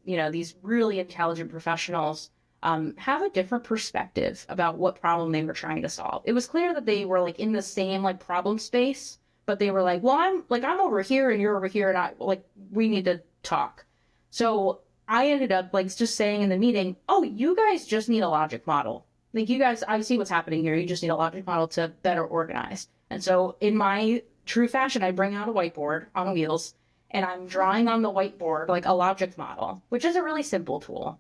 Speaker 2: really intelligent professionals have a different perspective about what problem they were trying to solve. It was clear that they were like in the same like problem space, but they were like, well, I'm over here and you're over here, and we need to talk. So I ended up like just saying in the meeting, oh, you guys just need a logic model. Like, you guys, I see what's happening here. You just need a logic model to better organize. And so in my true fashion, I bring out a whiteboard on wheels, and I'm drawing on the whiteboard like a logic model, which is a really simple tool.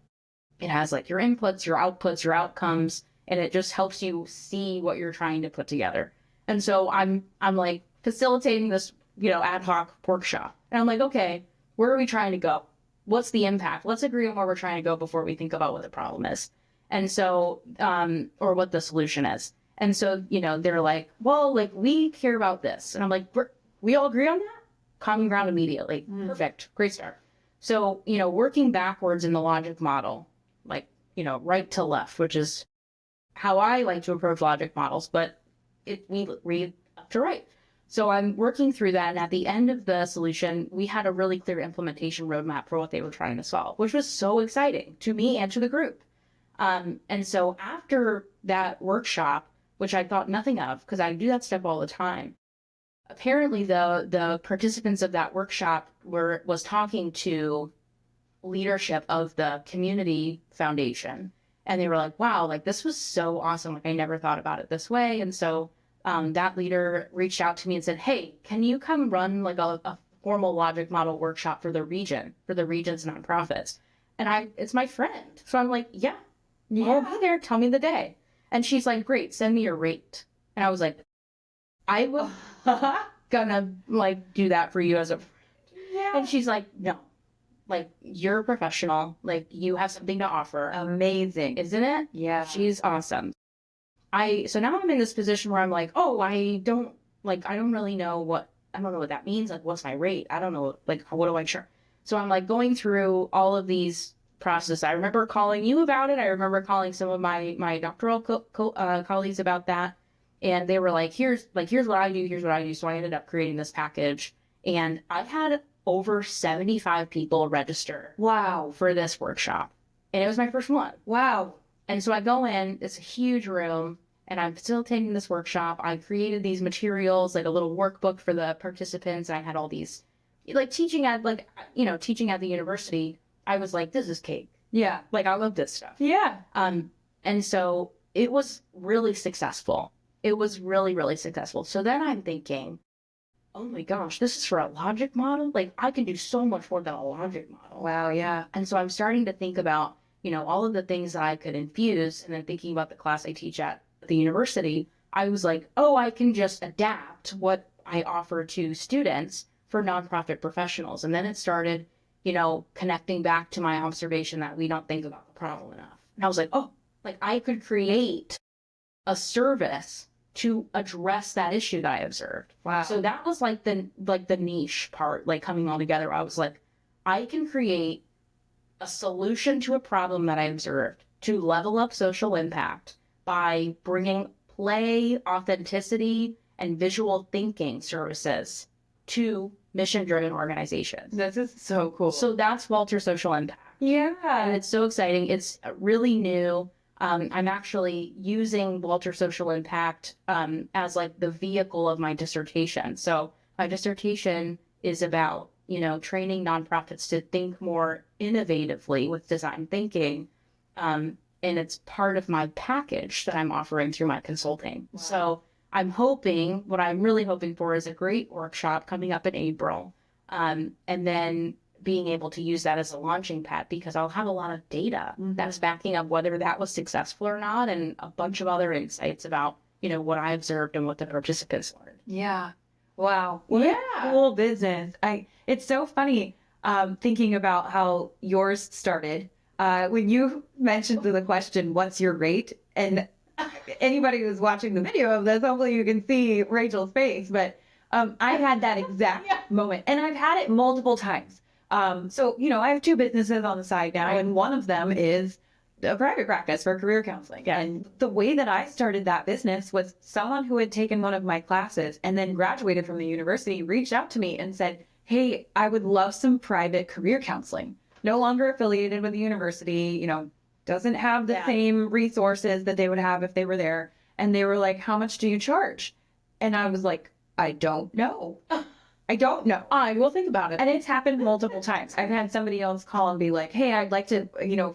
Speaker 2: It has like your inputs, your outputs, your outcomes, and it just helps you see what you're trying to put together. And so I'm like facilitating this, ad hoc workshop. And I'm like, okay, where are we trying to go? What's the impact? Let's agree on where we're trying to go before we think about what the problem is. And so, or what the solution is. And so, they're like, well, like, we care about this. And I'm like, we all agree on that? Common ground immediately. Perfect. Great start. So, working backwards in the logic model, like, right to left, which is how I like to approach logic models, but we read up to right. So I'm working through that. And at the end of the solution, we had a really clear implementation roadmap for what they were trying to solve, which was so exciting to me and to the group. And so after that workshop, which I thought nothing of, because I do that stuff all the time, apparently the participants of that workshop was talking to leadership of the community foundation, and they were like, wow, like, this was so awesome. Like, I never thought about it this way. And so that leader reached out to me and said, hey, can you come run like a formal logic model workshop for the region's nonprofits? And it's my friend. So I'm like, yeah. I'll be there. Tell me the day. And she's like, great, send me your rate. And I was like, I was gonna like do that for you as a friend. Yeah. And she's like, no, like, you're a professional. Like, you have something to offer.
Speaker 3: Amazing.
Speaker 2: Isn't it?
Speaker 3: Yeah.
Speaker 2: She's awesome. So now I'm in this position where I'm like, oh, I don't really know I don't know what that means. Like, what's my rate? I don't know. Like, what do I charge? So I'm like going through all of these process. I remember calling you about it. I remember calling some of my doctoral colleagues about that. And they were like, here's what I do. Here's what I do. So I ended up creating this package, and I had over 75 people register.
Speaker 3: Wow.
Speaker 2: For this workshop. And it was my first one.
Speaker 3: Wow.
Speaker 2: And so I go in, it's a huge room, and I'm facilitating this workshop. I created these materials, like a little workbook for the participants. I had all these, like, teaching at the university. I was like, this is cake.
Speaker 3: Yeah.
Speaker 2: Like, I love this stuff.
Speaker 3: Yeah.
Speaker 2: And so it was really successful. It was really, really successful. So then I'm thinking, oh my gosh, this is for a logic model? Like, I can do so much more than a logic model.
Speaker 3: Wow. Yeah.
Speaker 2: And so I'm starting to think about, all of the things that I could infuse. And then thinking about the class I teach at the university, I was like, oh, I can just adapt what I offer to students for nonprofit professionals. And then it started, connecting back to my observation that we don't think about the problem enough. And I was like, oh, like, I could create a service to address that issue that I observed.
Speaker 3: Wow.
Speaker 2: So that was like the niche part, like, coming all together. I was like, I can create a solution to a problem that I observed to level up social impact by bringing play, authenticity, and visual thinking services to mission-driven organizations.
Speaker 3: This is so cool.
Speaker 2: So that's Walter Social Impact.
Speaker 3: Yeah.
Speaker 2: And it's so exciting. It's really new. I'm actually using Walter Social Impact as like the vehicle of my dissertation. So my dissertation is about, training nonprofits to think more innovatively with design thinking. And it's part of my package that I'm offering through my consulting. Wow. So what I'm really hoping for is a great workshop coming up in April. And then being able to use that as a launching pad, because I'll have a lot of data that's backing up whether that was successful or not, and a bunch of other insights about, what I observed and what the participants learned.
Speaker 3: Yeah. Wow. What a cool business. It's so funny thinking about how yours started. When you mentioned the question, what's your rate? And anybody who's watching the video of this, hopefully you can see Rachel's face, but I had that exact moment, and I've had it multiple times. So, I have 2 businesses on the side now, and one of them is a private practice for career counseling. And the way that I started that business was someone who had taken one of my classes and then graduated from the university reached out to me and said, hey, I would love some private career counseling. No longer affiliated with the university, doesn't have the same resources that they would have if they were there. And they were like, how much do you charge? And I was like, I don't know. I don't know.
Speaker 2: I will think about it.
Speaker 3: And it's happened multiple times. I've had somebody else call and be like, hey, I'd like to,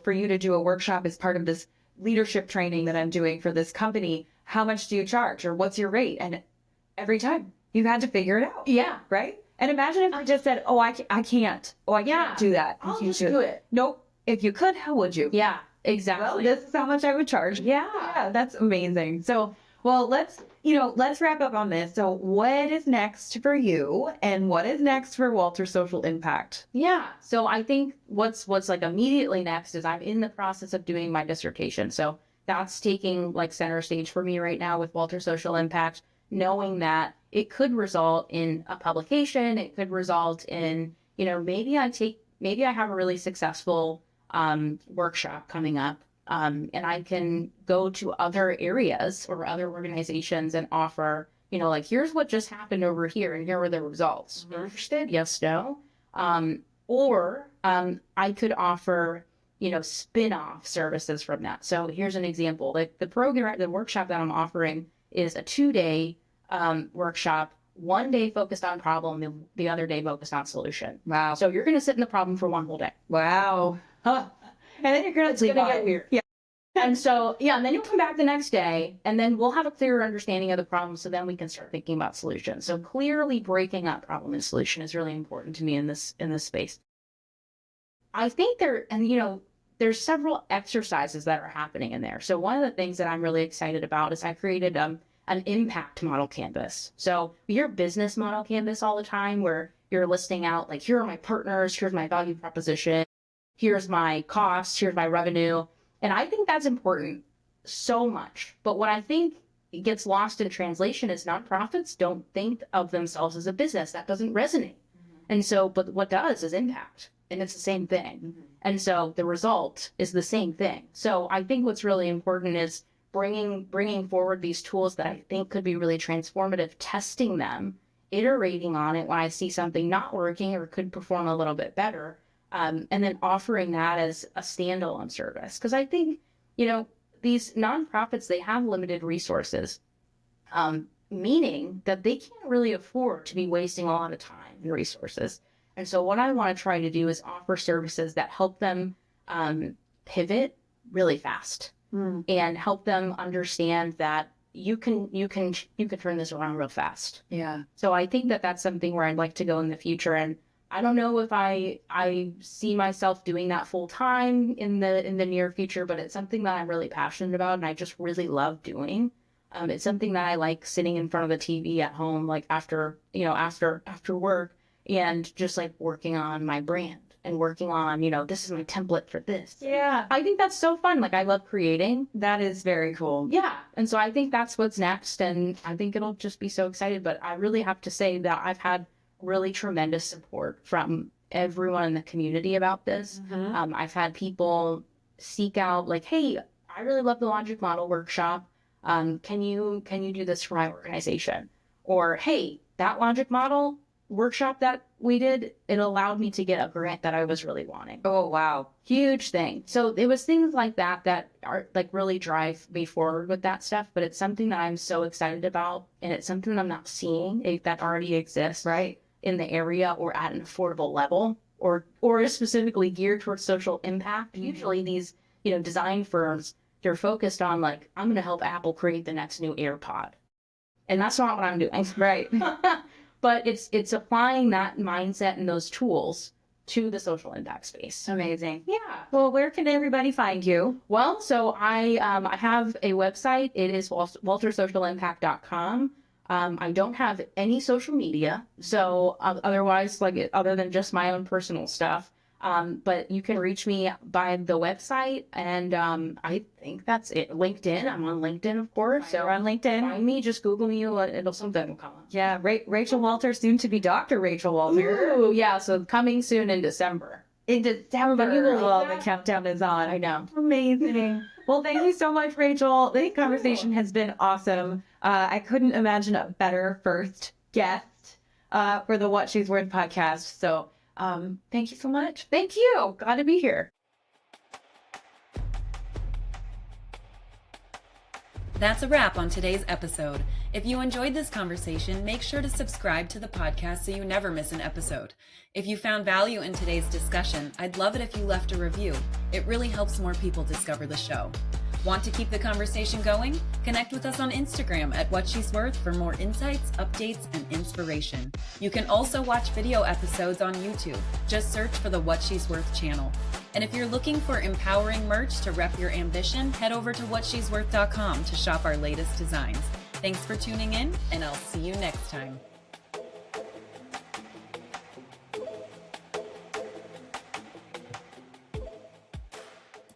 Speaker 3: for you to do a workshop as part of this leadership training that I'm doing for this company. How much do you charge? Or what's your rate? And every time you've had to figure it out.
Speaker 2: Yeah.
Speaker 3: Right? And imagine if I just said, oh, I can't. Oh, I can't do that.
Speaker 2: I'll just do it.
Speaker 3: Nope. If you could, how would you?
Speaker 2: Yeah, exactly.
Speaker 3: Well, this is how much I would charge. Yeah, that's amazing. So, well, let's wrap up on this. So what is next for you, and what is next for Walter Social Impact?
Speaker 2: Yeah. So I think what's like immediately next is I'm in the process of doing my dissertation. So that's taking like center stage for me right now with Walter Social Impact, knowing that it could result in a publication. It could result in, maybe I have a really successful workshop coming up. And I can go to other areas or other organizations and offer, here's what just happened over here and here were the results. Interested? Yes, no. Or I could offer, spin-off services from that. So here's an example. Like the workshop that I'm offering is a 2-day workshop, 1 day focused on problem, the other day focused on solution.
Speaker 3: Wow.
Speaker 2: So you're going to sit in the problem for 1 whole day.
Speaker 3: Wow. Huh. And then you're going to
Speaker 2: get
Speaker 3: weird. Yeah.
Speaker 2: And so, and then you'll come back the next day and then we'll have a clearer understanding of the problem. So then we can start thinking about solutions. So clearly breaking up problem and solution is really important to me in this space. I think there's several exercises that are happening in there. So one of the things that I'm really excited about is I created an impact model canvas. So we hear business model canvas all the time where you're listing out like, here are my partners, here's my value proposition, here's my costs, here's my revenue. And I think that's important so much. But what I think gets lost in translation is nonprofits don't think of themselves as a business. That doesn't resonate. And so, but what does is impact. And it's the same thing. And so the result is the same thing. So I think what's really important is bringing forward these tools that I think could be really transformative, testing them, iterating on it when I see something not working or could perform a little bit better. And then offering that as a standalone service. Because I think, these nonprofits, they have limited resources, meaning that they can't really afford to be wasting a lot of time and resources. And so what I want to try to do is offer services that help them pivot really fast and help them understand that you can turn this around real fast.
Speaker 3: Yeah.
Speaker 2: So I think that that's something where I'd like to go in the future. And I don't know if I see myself doing that full time in the near future, but it's something that I'm really passionate about and I just really love doing. It's something that I like sitting in front of the TV at home, like after work, and just like working on my brand and working on, this is my template for this.
Speaker 3: Yeah.
Speaker 2: I think that's so fun. Like I love creating.
Speaker 3: That is very cool.
Speaker 2: Yeah. And so I think that's what's next. And I think it'll just be so excited. But I really have to say that I've had really tremendous support from everyone in the community about this. I've had people seek out like, hey, I really love the logic model workshop. Can you do this for my organization? Or, hey, that logic model workshop that we did, it allowed me to get a grant that I was really wanting.
Speaker 3: Oh, wow.
Speaker 2: Huge thing. So it was things like that that are like really drive me forward with that stuff. But it's something that I'm so excited about, and it's something that I'm not seeing that already exists
Speaker 3: Right.
Speaker 2: in the area or at an affordable level, or is specifically geared towards social impact. Usually these, design firms, they're focused on like, I'm going to help Apple create the next new AirPod. And that's not what I'm doing.
Speaker 3: Right.
Speaker 2: But it's applying that mindset and those tools to the social impact space.
Speaker 3: Amazing.
Speaker 2: Yeah.
Speaker 3: Well, where can everybody find you?
Speaker 2: Well, so I have a website. It is waltersocialimpact.com. I don't have any social media, so otherwise, other than just my own personal stuff. But you can reach me by the website, and I think that's it. LinkedIn. I'm on LinkedIn, of course.
Speaker 3: So
Speaker 2: So
Speaker 3: we're on LinkedIn.
Speaker 2: find me, just Google me. Something will come up.
Speaker 3: Yeah, Rachel Walter, soon to be Dr. Rachel Walter.
Speaker 2: Ooh, yeah. So coming soon in December.
Speaker 3: In December.
Speaker 2: Can you believe
Speaker 3: Oh,
Speaker 2: that?
Speaker 3: the countdown is on.
Speaker 2: I know.
Speaker 3: Amazing. Well, thank you so much, Rachel. The conversation has been awesome. I couldn't imagine a better first guest for the What She's Worth podcast. So thank you so much.
Speaker 2: Thank you. Glad to be here.
Speaker 1: That's a wrap on today's episode. If you enjoyed this conversation, make sure to subscribe to the podcast so you never miss an episode. If you found value in today's discussion, I'd love it if you left a review. It really helps more people discover the show. Want to keep the conversation going? Connect with us on Instagram at What She's Worth for more insights, updates, and inspiration. You can also watch video episodes on YouTube. Just search for the What She's Worth channel. And if you're looking for empowering merch to rep your ambition, head over to whatshe'sworth.com to shop our latest designs. Thanks for tuning in, and I'll see you next time.